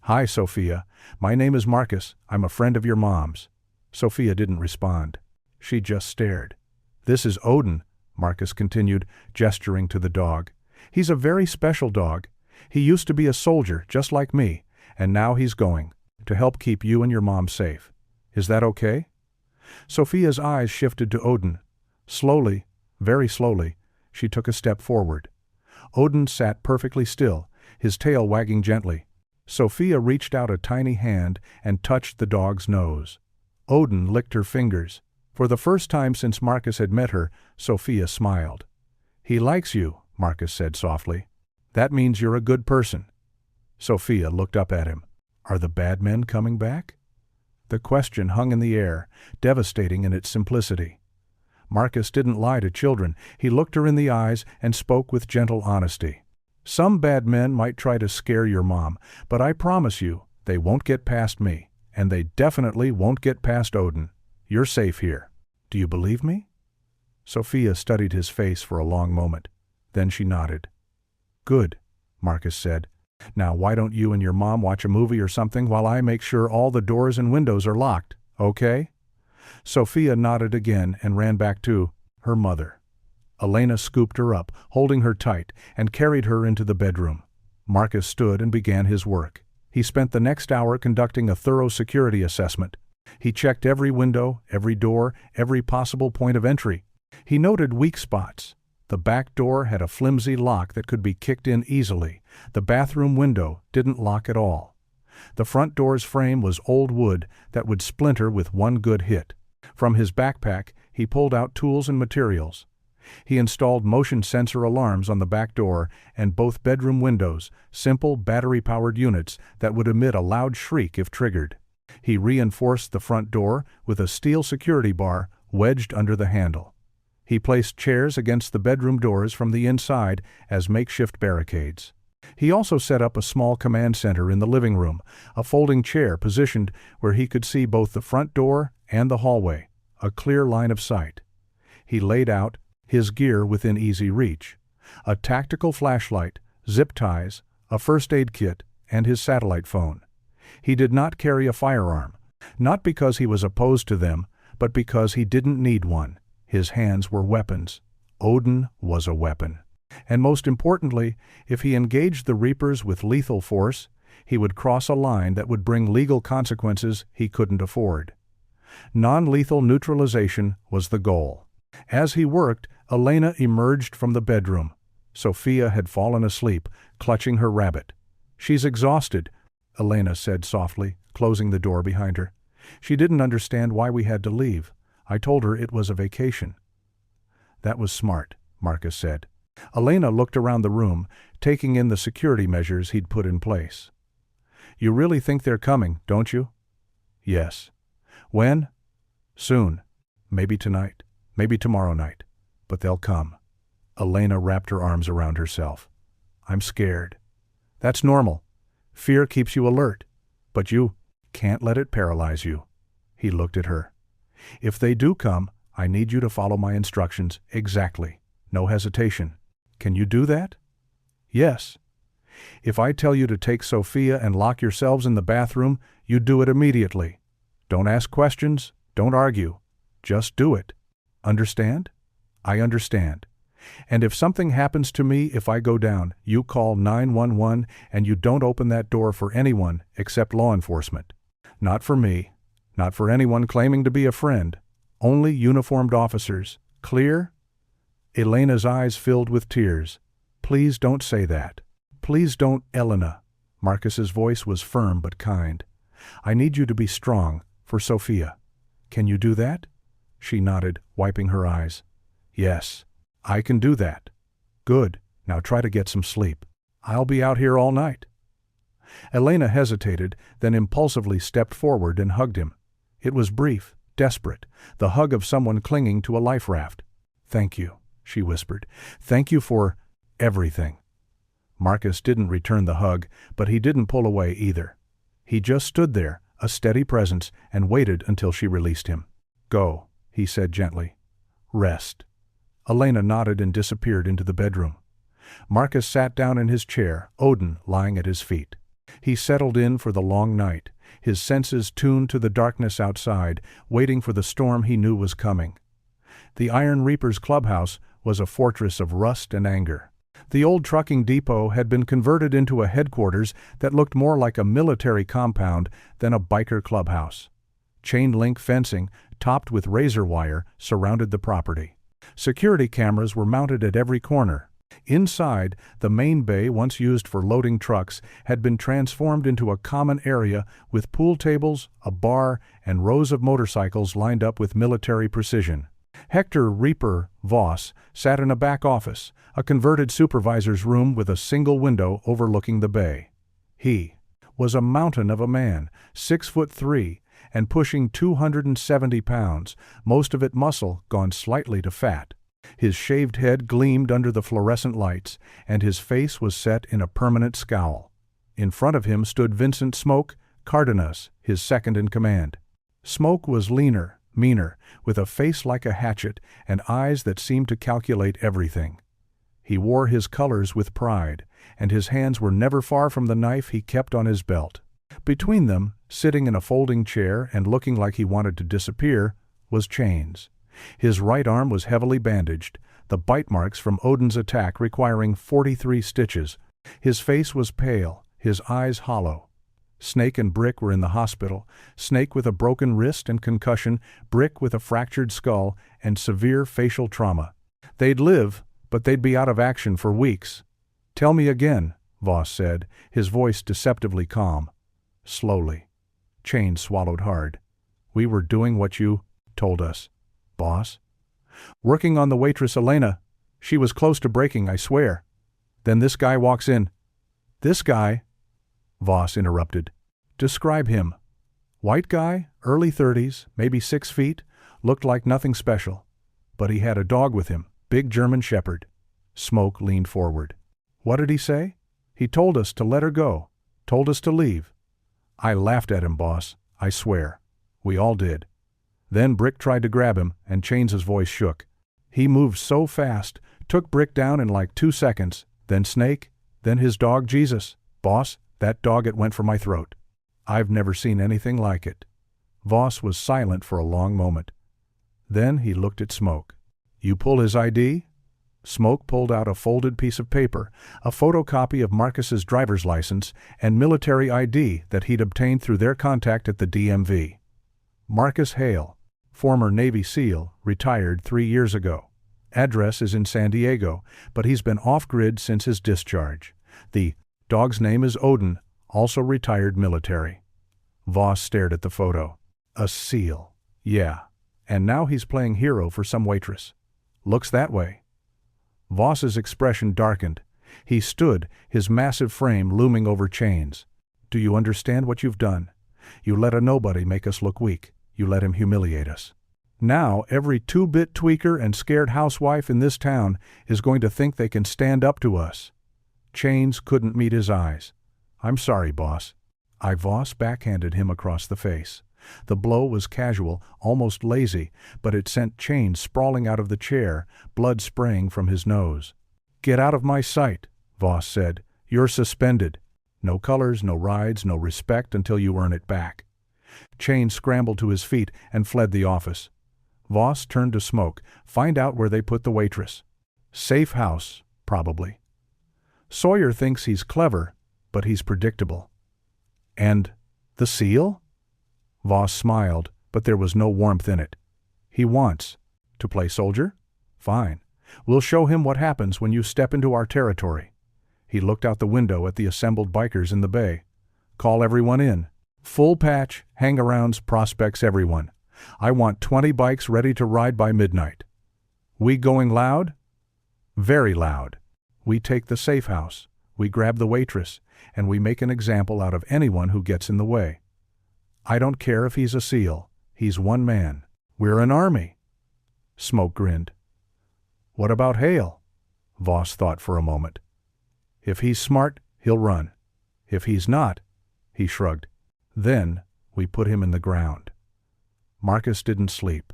Hi, Sophia. My name is Marcus. I'm a friend of your mom's. Sophia didn't respond. She just stared. This is Odin, Marcus continued, gesturing to the dog. He's a very special dog. He used to be a soldier, just like me, and now he's going to help keep you and your mom safe. Is that okay? Sophia's eyes shifted to Odin. Slowly, very slowly, she took a step forward. Odin sat perfectly still, his tail wagging gently. Sophia reached out a tiny hand and touched the dog's nose. Odin licked her fingers. For the first time since Marcus had met her, Sophia smiled. He likes you, Marcus said softly. That means you're a good person. Sophia looked up at him. Are the bad men coming back? The question hung in the air, devastating in its simplicity. Marcus didn't lie to children. He looked her in the eyes and spoke with gentle honesty. Some bad men might try to scare your mom, but I promise you, they won't get past me, and they definitely won't get past Odin. You're safe here. Do you believe me? Sophia studied his face for a long moment. Then she nodded. Good, Marcus said. Now why don't you and your mom watch a movie or something while I make sure all the doors and windows are locked, okay? Sophia nodded again and ran back to her mother. Elena scooped her up, holding her tight, and carried her into the bedroom. Marcus stood and began his work. He spent the next hour conducting a thorough security assessment. He checked every window, every door, every possible point of entry. He noted weak spots. The back door had a flimsy lock that could be kicked in easily. The bathroom window didn't lock at all. The front door's frame was old wood that would splinter with one good hit. From his backpack, he pulled out tools and materials. He installed motion sensor alarms on the back door and both bedroom windows, simple battery-powered units that would emit a loud shriek if triggered. He reinforced the front door with a steel security bar wedged under the handle. He placed chairs against the bedroom doors from the inside as makeshift barricades. He also set up a small command center in the living room, a folding chair positioned where he could see both the front door and the hallway, a clear line of sight. He laid out his gear within easy reach: a tactical flashlight, zip ties, a first aid kit, and his satellite phone. He did not carry a firearm, not because he was opposed to them, but because he didn't need one. His hands were weapons. Odin was a weapon. And most importantly, if he engaged the Reapers with lethal force, he would cross a line that would bring legal consequences he couldn't afford. Non-lethal neutralization was the goal. As he worked, Elena emerged from the bedroom. Sophia had fallen asleep, clutching her rabbit. She's exhausted, Elena said softly, closing the door behind her. She didn't understand why we had to leave. I told her it was a vacation. That was smart, Marcus said. Elena looked around the room, taking in the security measures he'd put in place. You really think they're coming, don't you? Yes. When? Soon. Maybe tonight. Maybe tomorrow night. But they'll come. Elena wrapped her arms around herself. I'm scared. That's normal. Fear keeps you alert. But you can't let it paralyze you. He looked at her. If they do come, I need you to follow my instructions exactly. No hesitation. Can you do that? Yes. If I tell you to take Sophia and lock yourselves in the bathroom, you do it immediately. Don't ask questions. Don't argue. Just do it. Understand? I understand. And if something happens to me if I go down, you call 911 and you don't open that door for anyone except law enforcement. Not for me. Not for anyone claiming to be a friend. Only uniformed officers. Clear? Elena's eyes filled with tears. Please don't say that. Please don't, Elena. Marcus's voice was firm but kind. I need you to be strong, for Sophia. Can you do that? She nodded, wiping her eyes. Yes, I can do that. Good, now try to get some sleep. I'll be out here all night. Elena hesitated, then impulsively stepped forward and hugged him. It was brief, desperate, the hug of someone clinging to a life raft. Thank you, she whispered. Thank you for everything. Marcus didn't return the hug, but he didn't pull away either. He just stood there, a steady presence, and waited until she released him. Go, he said gently. Rest. Elena nodded and disappeared into the bedroom. Marcus sat down in his chair, Odin lying at his feet. He settled in for the long night, his senses tuned to the darkness outside, waiting for the storm he knew was coming. The Iron Reaper's clubhouse was a fortress of rust and anger. The old trucking depot had been converted into a headquarters that looked more like a military compound than a biker clubhouse. Chain-link fencing, topped with razor wire, surrounded the property. Security cameras were mounted at every corner. Inside, the main bay, once used for loading trucks, had been transformed into a common area with pool tables, a bar, and rows of motorcycles lined up with military precision. Hector Reaper Voss sat in a back office, a converted supervisor's room with a single window overlooking the bay. He was a mountain of a man, 6'3", and pushing 270 pounds, most of it muscle gone slightly to fat. His shaved head gleamed under the fluorescent lights, and his face was set in a permanent scowl. In front of him stood Vincent Smoke Cardenas, his second in command. Smoke was leaner, meaner, with a face like a hatchet and eyes that seemed to calculate everything. He wore his colors with pride, and his hands were never far from the knife he kept on his belt. Between them, sitting in a folding chair and looking like he wanted to disappear, was Chains. His right arm was heavily bandaged, the bite marks from Odin's attack requiring 43 stitches. His face was pale, his eyes hollow. Snake and Brick were in the hospital, Snake with a broken wrist and concussion, Brick with a fractured skull and severe facial trauma. They'd live, but they'd be out of action for weeks. Tell me again, Voss said, his voice deceptively calm. Slowly. Chains swallowed hard. We were doing what you told us, boss. Working on the waitress Elena. She was close to breaking, I swear. Then this guy walks in. This guy? Voss interrupted. Describe him. White guy, early 30s, maybe 6 feet, looked like nothing special. But he had a dog with him, big German shepherd. Smoke leaned forward. What did he say? He told us to let her go. Told us to leave. I laughed at him, boss, I swear. We all did. Then Brick tried to grab him, and Chains' voice shook. He moved so fast, took Brick down in like 2 seconds, then Snake, then his dog Jesus. Boss, that dog, it went for my throat. I've never seen anything like it. Voss was silent for a long moment. Then he looked at Smoke. You pull his ID? Smoke pulled out a folded piece of paper, a photocopy of Marcus's driver's license and military ID that he'd obtained through their contact at the DMV. Marcus Hale, former Navy SEAL, retired 3 years ago. Address is in San Diego, but he's been off-grid since his discharge. The dog's name is Odin, also retired military. Voss stared at the photo. A SEAL. Yeah. And now he's playing hero for some waitress. Looks that way. Voss's expression darkened. He stood, his massive frame looming over Chains. Do you understand what you've done? You let a nobody make us look weak. You let him humiliate us. Now every two-bit tweaker and scared housewife in this town is going to think they can stand up to us." Chains couldn't meet his eyes. "I'm sorry, boss." Voss backhanded him across the face. The blow was casual, almost lazy, but it sent Chains sprawling out of the chair, blood spraying from his nose. "Get out of my sight," Voss said. "You're suspended. No colors, no rides, no respect until you earn it back." Chains scrambled to his feet and fled the office. Voss turned to Smoke. "Find out where they put the waitress." "Safe house, probably." "Sawyer thinks he's clever, but he's predictable." "And the seal?" Voss smiled, but there was no warmth in it. "He wants to play soldier? Fine. We'll show him what happens when you step into our territory." He looked out the window at the assembled bikers in the bay. "Call everyone in. Full patch, hang-arounds, prospects, everyone. I want 20 bikes ready to ride by midnight. We going loud?" "Very loud. We take the safe house, we grab the waitress, and we make an example out of anyone who gets in the way. I don't care if he's a SEAL. He's one man. We're an army." Smoke grinned. "What about Hale?" Voss thought for a moment. "If he's smart, he'll run. If he's not," he shrugged. "Then we put him in the ground." Marcus didn't sleep.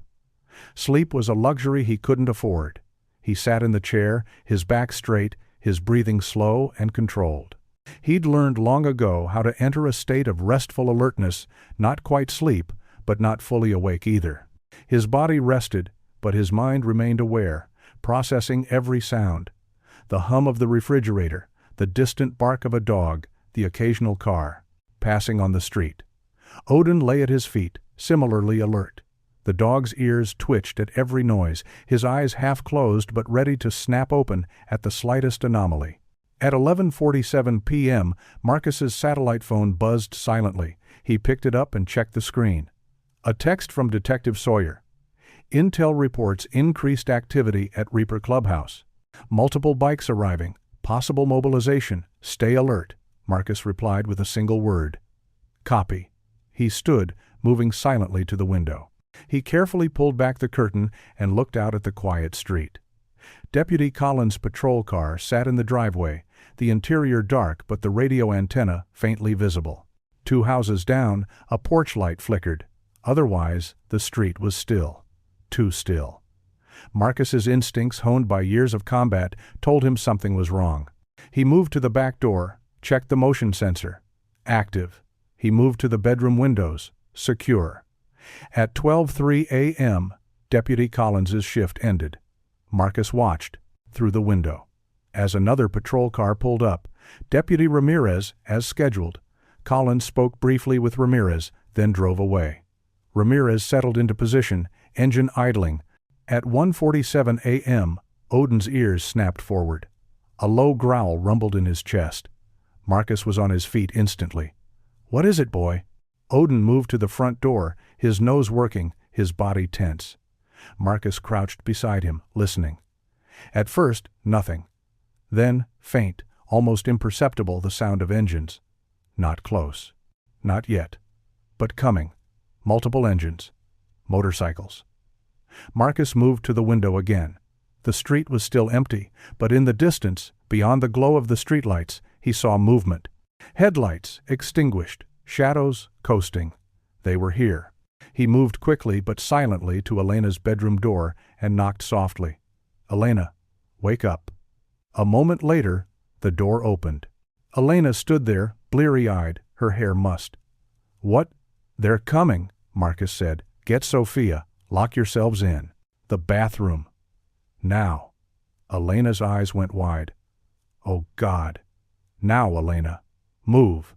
Sleep was a luxury he couldn't afford. He sat in the chair, his back straight, his breathing slow and controlled. He'd learned long ago how to enter a state of restful alertness, not quite sleep, but not fully awake either. His body rested, but his mind remained aware, processing every sound. The hum of the refrigerator, the distant bark of a dog, the occasional car passing on the street. Odin lay at his feet, similarly alert. The dog's ears twitched at every noise, his eyes half closed but ready to snap open at the slightest anomaly. At 11:47 p.m., Marcus's satellite phone buzzed silently. He picked it up and checked the screen. A text from Detective Sawyer. "Intel reports increased activity at Reaper Clubhouse. Multiple bikes arriving. Possible mobilization. Stay alert," Marcus replied with a single word. "Copy." He stood, moving silently to the window. He carefully pulled back the curtain and looked out at the quiet street. Deputy Collins' patrol car sat in the driveway, the interior dark but the radio antenna faintly visible. 2 houses down, a porch light flickered. Otherwise, the street was still. Too still. Marcus's instincts, honed by years of combat, told him something was wrong. He moved to the back door, checked the motion sensor. Active. He moved to the bedroom windows. Secure. At 12:03 a.m., Deputy Collins's shift ended. Marcus watched, through the window. As another patrol car pulled up, Deputy Ramirez, as scheduled. Collins spoke briefly with Ramirez, then drove away. Ramirez settled into position, engine idling. At 1:47 a.m., Odin's ears snapped forward. A low growl rumbled in his chest. Marcus was on his feet instantly. "What is it, boy?" Odin moved to the front door, his nose working, his body tense. Marcus crouched beside him, listening. At first, nothing. Then, faint, almost imperceptible, the sound of engines. Not close. Not yet. But coming. Multiple engines. Motorcycles. Marcus moved to the window again. The street was still empty, but in the distance, beyond the glow of the streetlights, he saw movement. Headlights, extinguished. Shadows, coasting. They were here. He moved quickly but silently to Elena's bedroom door and knocked softly. "Elena, wake up." A moment later, the door opened. Elena stood there, bleary-eyed, her hair mussed. "What? They're coming," Marcus said. "Get Sophia. Lock yourselves in. The bathroom. Now." Elena's eyes went wide. "Oh, God. Now, Elena. Move."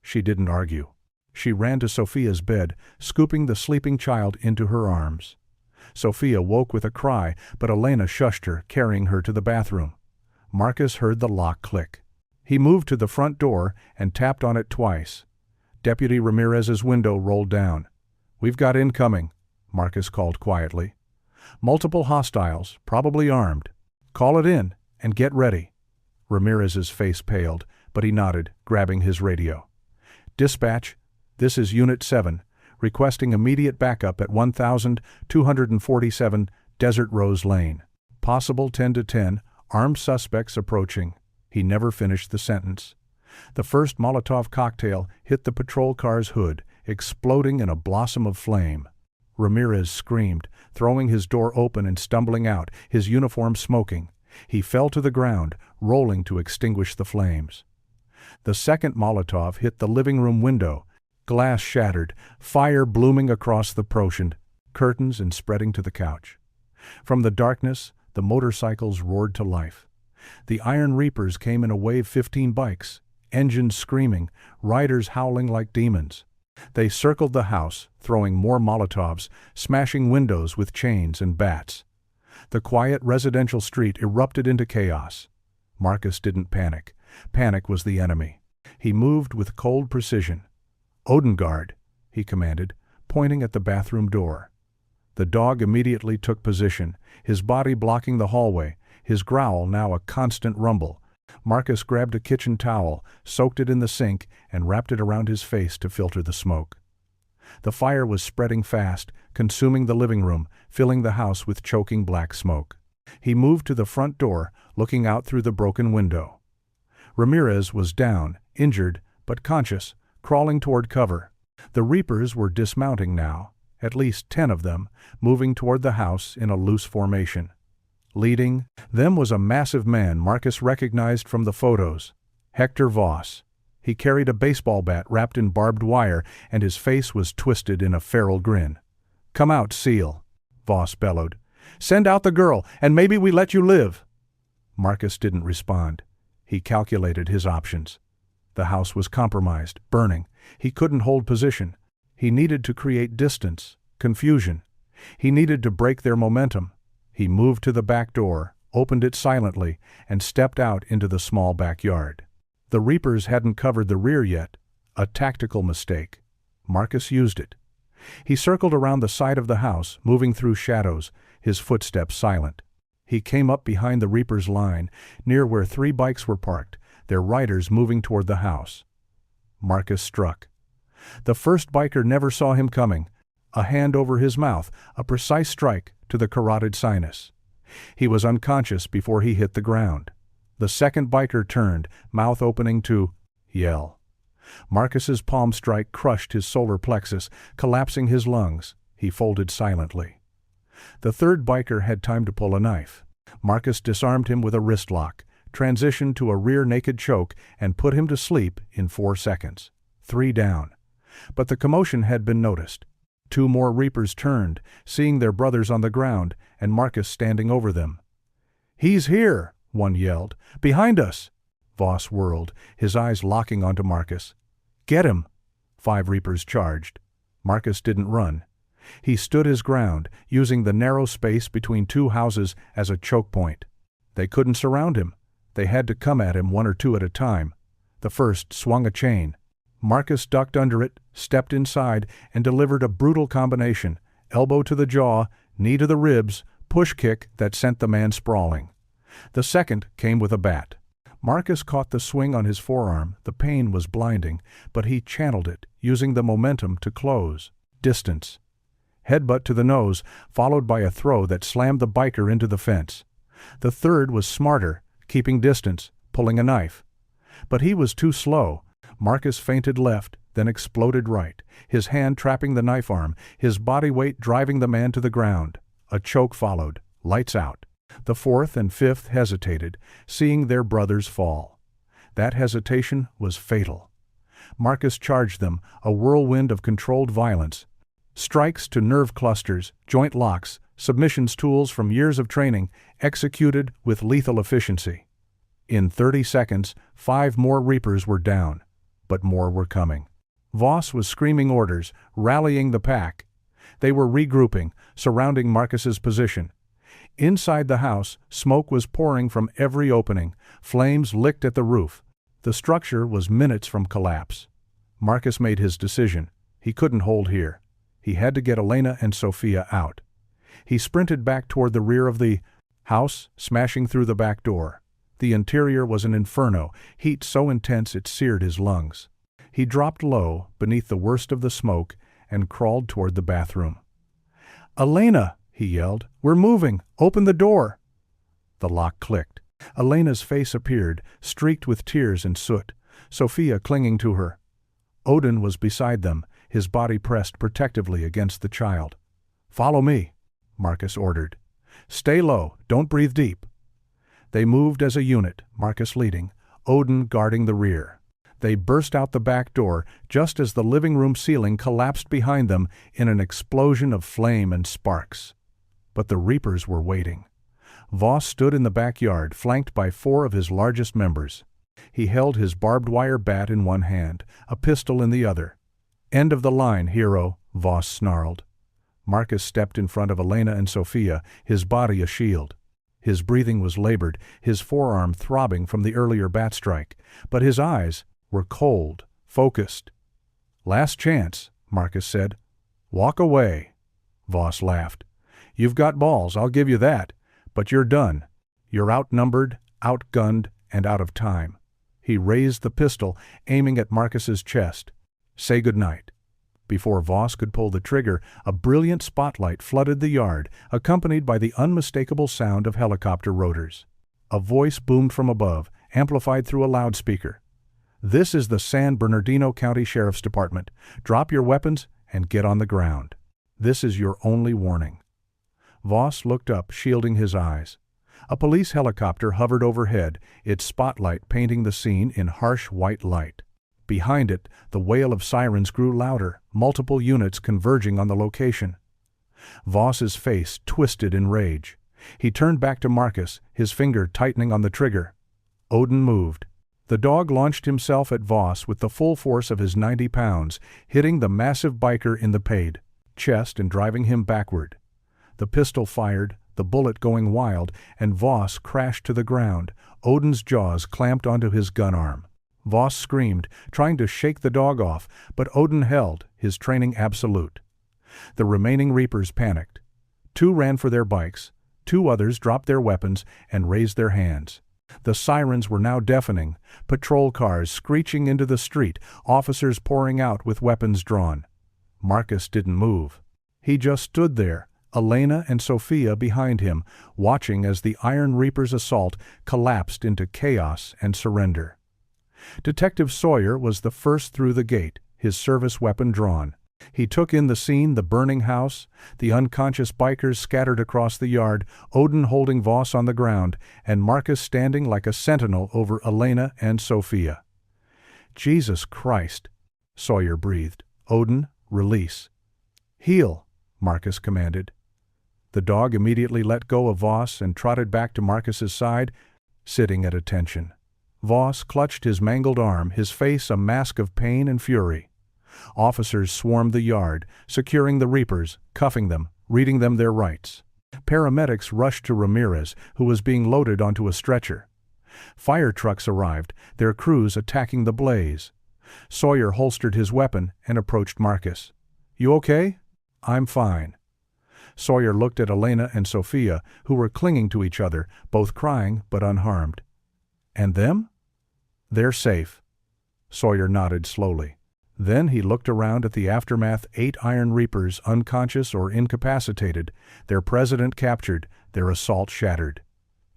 She didn't argue. She ran to Sophia's bed, scooping the sleeping child into her arms. Sophia woke with a cry, but Elena shushed her, carrying her to the bathroom. Marcus heard the lock click. He moved to the front door and tapped on it twice. Deputy Ramirez's window rolled down. "We've got incoming," Marcus called quietly. "Multiple hostiles, probably armed. Call it in and get ready." Ramirez's face paled, but he nodded, grabbing his radio. Dispatch, this is Unit 7, requesting immediate backup at 1247 Desert Rose Lane. Possible 10 to 10, armed suspects approaching. He never finished the sentence. The first Molotov cocktail hit the patrol car's hood, exploding in a blossom of flame. Ramirez screamed, throwing his door open and stumbling out, his uniform smoking. He fell to the ground, rolling to extinguish the flames. The second Molotov hit the living room window. Glass shattered, fire blooming across the protion, curtains and spreading to the couch. From the darkness, the motorcycles roared to life. The Iron Reapers came in a wave 15 bikes, engines screaming, riders howling like demons. They circled the house, throwing more Molotovs, smashing windows with chains and bats. The quiet residential street erupted into chaos. Marcus didn't panic. Panic was the enemy. He moved with cold precision. "Odengard," he commanded, pointing at the bathroom door. The dog immediately took position, his body blocking the hallway, his growl now a constant rumble. Marcus grabbed a kitchen towel, soaked it in the sink, and wrapped it around his face to filter the smoke. The fire was spreading fast, consuming the living room, filling the house with choking black smoke. He moved to the front door, looking out through the broken window. Ramirez was down, injured, but conscious, crawling toward cover. The Reapers were dismounting now, at least 10 of them, moving toward the house in a loose formation. Leading them was a massive man Marcus recognized from the photos, Hector Voss. He carried a baseball bat wrapped in barbed wire, and his face was twisted in a feral grin. "Come out, Seal," Voss bellowed. "Send out the girl, and maybe we let you live." Marcus didn't respond. He calculated his options. The house was compromised, burning. He couldn't hold position. He needed to create distance, confusion. He needed to break their momentum. He moved to the back door, opened it silently, and stepped out into the small backyard. The Reapers hadn't covered the rear yet, a tactical mistake. Marcus used it. He circled around the side of the house, moving through shadows, his footsteps silent. He came up behind the Reapers' line, near where 3 bikes were parked, their riders moving toward the house. Marcus struck. The first biker never saw him coming. A hand over his mouth, a precise strike to the carotid sinus. He was unconscious before he hit the ground. The second biker turned, mouth opening to yell. Marcus's palm strike crushed his solar plexus, collapsing his lungs. He folded silently. The third biker had time to pull a knife. Marcus disarmed him with a wrist lock, transitioned to a rear naked choke, and put him to sleep in 4 seconds. 3 down. But the commotion had been noticed. 2 more Reapers turned, seeing their brothers on the ground, and Marcus standing over them. "He's here!" one yelled. "Behind us!" Voss whirled, his eyes locking onto Marcus. "Get him!" 5 Reapers charged. Marcus didn't run. He stood his ground, using the narrow space between 2 houses as a choke point. They couldn't surround him. They had to come at him 1 or 2 at a time. The first swung a chain. Marcus ducked under it, stepped inside, and delivered a brutal combination: elbow to the jaw, knee to the ribs, push kick that sent the man sprawling. The second came with a bat. Marcus caught the swing on his forearm. The pain was blinding, but he channeled it, using the momentum to close. Distance. Headbutt to the nose, followed by a throw that slammed the biker into the fence. The third was smarter, keeping distance, pulling a knife. But he was too slow. Marcus feinted left, then exploded right, his hand trapping the knife arm, his body weight driving the man to the ground. A choke followed. Lights out. The 4th and 5th hesitated, seeing their brothers fall. That hesitation was fatal. Marcus charged them, a whirlwind of controlled violence. Strikes to nerve clusters, joint locks, submissions tools from years of training, executed with lethal efficiency. In 30 seconds, 5 more Reapers were down, but more were coming. Voss was screaming orders, rallying the pack. They were regrouping, surrounding Marcus's position. Inside the house, smoke was pouring from every opening. Flames licked at the roof. The structure was minutes from collapse. Marcus made his decision. He couldn't hold here. He had to get Elena and Sophia out. He sprinted back toward the rear of the house, smashing through the back door. The interior was an inferno, heat so intense it seared his lungs. He dropped low, beneath the worst of the smoke, and crawled toward the bathroom. "Elena!" he yelled. "We're moving! Open the door!" The lock clicked. Elena's face appeared, streaked with tears and soot, Sophia clinging to her. Odin was beside them, his body pressed protectively against the child. "Follow me," Marcus ordered. "Stay low, don't breathe deep." They moved as a unit, Marcus leading, Odin guarding the rear. They burst out the back door just as the living room ceiling collapsed behind them in an explosion of flame and sparks. But the Reapers were waiting. Voss stood in the backyard, flanked by 4 of his largest members. He held his barbed wire bat in one hand, a pistol in the other. "End of the line, hero," Voss snarled. Marcus stepped in front of Elena and Sophia, his body a shield. His breathing was labored, his forearm throbbing from the earlier bat strike, but his eyes were cold, focused. "Last chance," Marcus said. "Walk away." Voss laughed. "You've got balls, I'll give you that. But you're done. You're outnumbered, outgunned, and out of time." He raised the pistol, aiming at Marcus's chest. "Say goodnight." Before Voss could pull the trigger, a brilliant spotlight flooded the yard, accompanied by the unmistakable sound of helicopter rotors. A voice boomed from above, amplified through a loudspeaker. "This is the San Bernardino County Sheriff's Department. Drop your weapons and get on the ground. This is your only warning." Voss looked up, shielding his eyes. A police helicopter hovered overhead, its spotlight painting the scene in harsh white light. Behind it, the wail of sirens grew louder, multiple units converging on the location. Voss's face twisted in rage. He turned back to Marcus, his finger tightening on the trigger. Odin moved. The dog launched himself at Voss with the full force of his 90 pounds, hitting the massive biker in the pate, chest and driving him backward. The pistol fired, the bullet going wild, and Voss crashed to the ground, Odin's jaws clamped onto his gun arm. Voss screamed, trying to shake the dog off, but Odin held, his training absolute. The remaining Reapers panicked. 2 ran for their bikes, 2 others dropped their weapons and raised their hands. The sirens were now deafening, patrol cars screeching into the street, officers pouring out with weapons drawn. Marcus didn't move. He just stood there, Elena and Sophia behind him, watching as the Iron Reaper's assault collapsed into chaos and surrender. Detective Sawyer was the first through the gate, his service weapon drawn. He took in the scene, the burning house, the unconscious bikers scattered across the yard, Odin holding Voss on the ground, and Marcus standing like a sentinel over Elena and Sophia. "Jesus Christ," Sawyer breathed. "Odin, release." "Heel," Marcus commanded. The dog immediately let go of Voss and trotted back to Marcus's side, sitting at attention. Voss clutched his mangled arm, his face a mask of pain and fury. Officers swarmed the yard, securing the Reapers, cuffing them, reading them their rights. Paramedics rushed to Ramirez, who was being loaded onto a stretcher. Fire trucks arrived, their crews attacking the blaze. Sawyer holstered his weapon and approached Marcus. "You okay?" "I'm fine." Sawyer looked at Elena and Sophia, who were clinging to each other, both crying but unharmed. "And them?" "They're safe." Sawyer nodded slowly. Then he looked around at the aftermath, 8 Iron Reapers unconscious or incapacitated, their president captured, their assault shattered.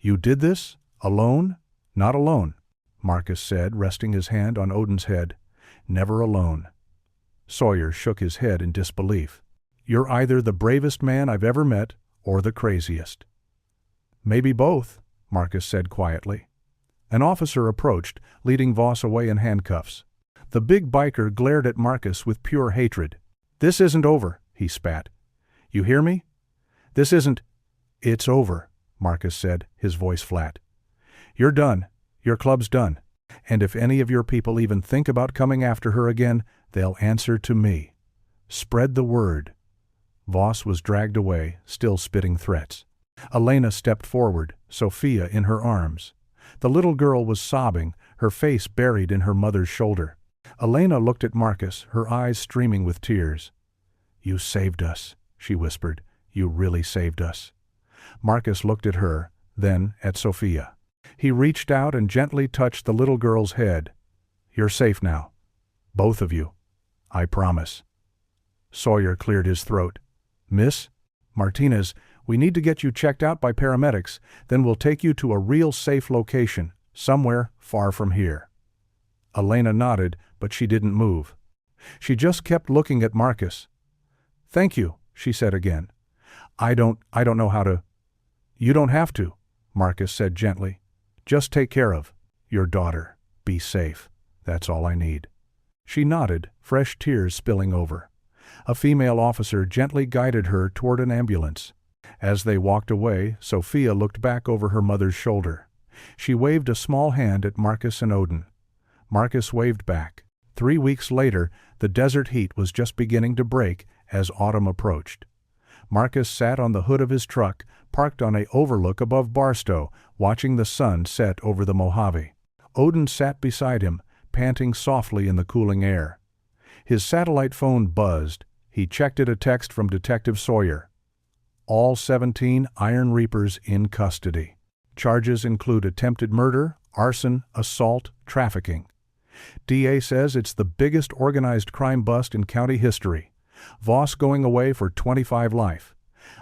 "You did this? Alone?" "Not alone," Marcus said, resting his hand on Odin's head. "Never alone." Sawyer shook his head in disbelief. "You're either the bravest man I've ever met, or the craziest." "Maybe both," Marcus said quietly. An officer approached, leading Voss away in handcuffs. The big biker glared at Marcus with pure hatred. "This isn't over," he spat. "You hear me? This isn't—" "It's over," Marcus said, his voice flat. "You're done. Your club's done. And if any of your people even think about coming after her again, they'll answer to me. Spread the word." Voss was dragged away, still spitting threats. Elena stepped forward, Sophia in her arms. The little girl was sobbing, her face buried in her mother's shoulder. Elena looked at Marcus, her eyes streaming with tears. "You saved us," she whispered. "You really saved us." Marcus looked at her, then at Sophia. He reached out and gently touched the little girl's head. "You're safe now." Both of you. I promise." Sawyer cleared his throat. "Miss Martinez, we need to get you checked out by paramedics, then we'll take you to a real safe location, somewhere far from here." Elena nodded, but she didn't move. She just kept looking at Marcus. "Thank you," she said again. I don't know how to." "You don't have to," Marcus said gently. "Just take care of your daughter. Be safe. That's all I need." She nodded, fresh tears spilling over. A female officer gently guided her toward an ambulance. As they walked away, Sophia looked back over her mother's shoulder. She waved a small hand at Marcus and Odin. Marcus waved back. 3 weeks later, the desert heat was just beginning to break as autumn approached. Marcus sat on the hood of his truck, parked on an overlook above Barstow, watching the sun set over the Mojave. Odin sat beside him, panting softly in the cooling air. His satellite phone buzzed. He checked it, a text from Detective Sawyer. "All 17 Iron Reapers in custody. Charges include attempted murder, arson, assault, trafficking. DA says it's the biggest organized crime bust in county history. Voss going away for 25 life.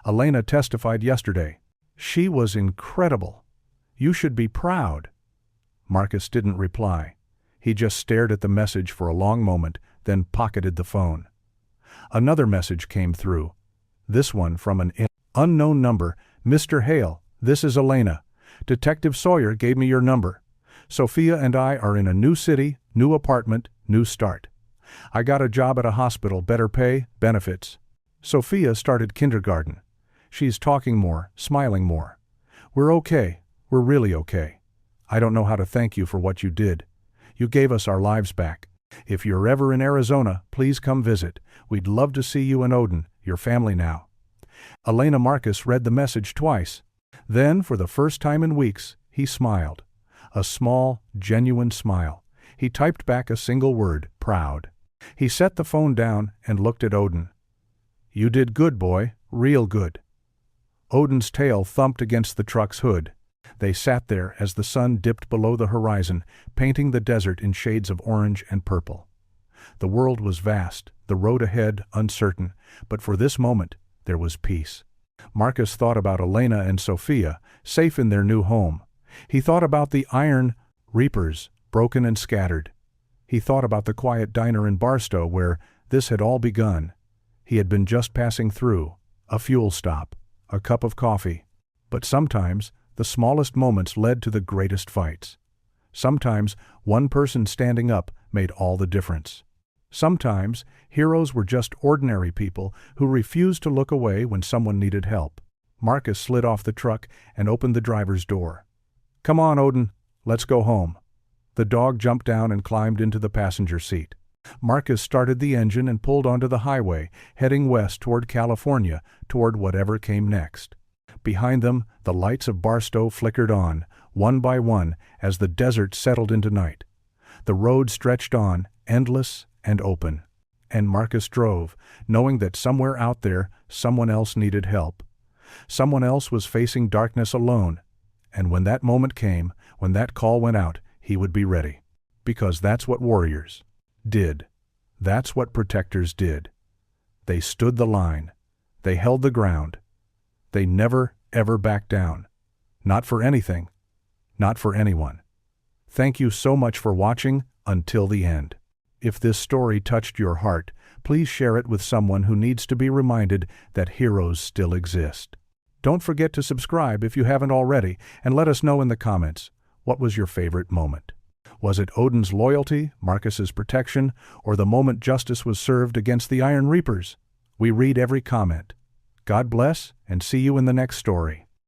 Elena testified yesterday. She was incredible. You should be proud." Marcus didn't reply. He just stared at the message for a long moment, then pocketed the phone. Another message came through. This one from an unknown number. "Mr. Hale, this is Elena. Detective Sawyer gave me your number. Sophia and I are in a new city, new apartment, new start. I got a job at a hospital, better pay, benefits. Sophia started kindergarten. She's talking more, smiling more. We're okay. We're really okay. I don't know how to thank you for what you did. You gave us our lives back. If you're ever in Arizona, please come visit. We'd love to see you and Odin, your family now." Elena. Marcus read the message twice. Then, for the first time in weeks, he smiled. A small, genuine smile. He typed back a single word, proud. He set the phone down and looked at Odin. "You did good, boy, real good." Odin's tail thumped against the truck's hood. They sat there as the sun dipped below the horizon, painting the desert in shades of orange and purple. The world was vast, the road ahead uncertain, but for this moment there was peace. Marcus thought about Elena and Sophia, safe in their new home. He thought about the Iron Reapers, broken and scattered. He thought about the quiet diner in Barstow where this had all begun. He had been just passing through, a fuel stop, a cup of coffee. But sometimes the smallest moments led to the greatest fights. Sometimes one person standing up made all the difference. Sometimes heroes were just ordinary people who refused to look away when someone needed help. Marcus slid off the truck and opened the driver's door. "Come on, Odin, let's go home." The dog jumped down and climbed into the passenger seat. Marcus started the engine and pulled onto the highway, heading west toward California, toward whatever came next. Behind them, the lights of Barstow flickered on, one by one, as the desert settled into night. The road stretched on, endless and open. And Marcus drove, knowing that somewhere out there, someone else needed help. Someone else was facing darkness alone. And when that moment came, when that call went out, he would be ready. Because that's what warriors did. That's what protectors did. They stood the line. They held the ground. They never, ever backed down. Not for anything. Not for anyone. Thank you so much for watching until the end. If this story touched your heart, please share it with someone who needs to be reminded that heroes still exist. Don't forget to subscribe if you haven't already, and let us know in the comments, what was your favorite moment? Was it Odin's loyalty, Marcus's protection, or the moment justice was served against the Iron Reapers? We read every comment. God bless, and see you in the next story.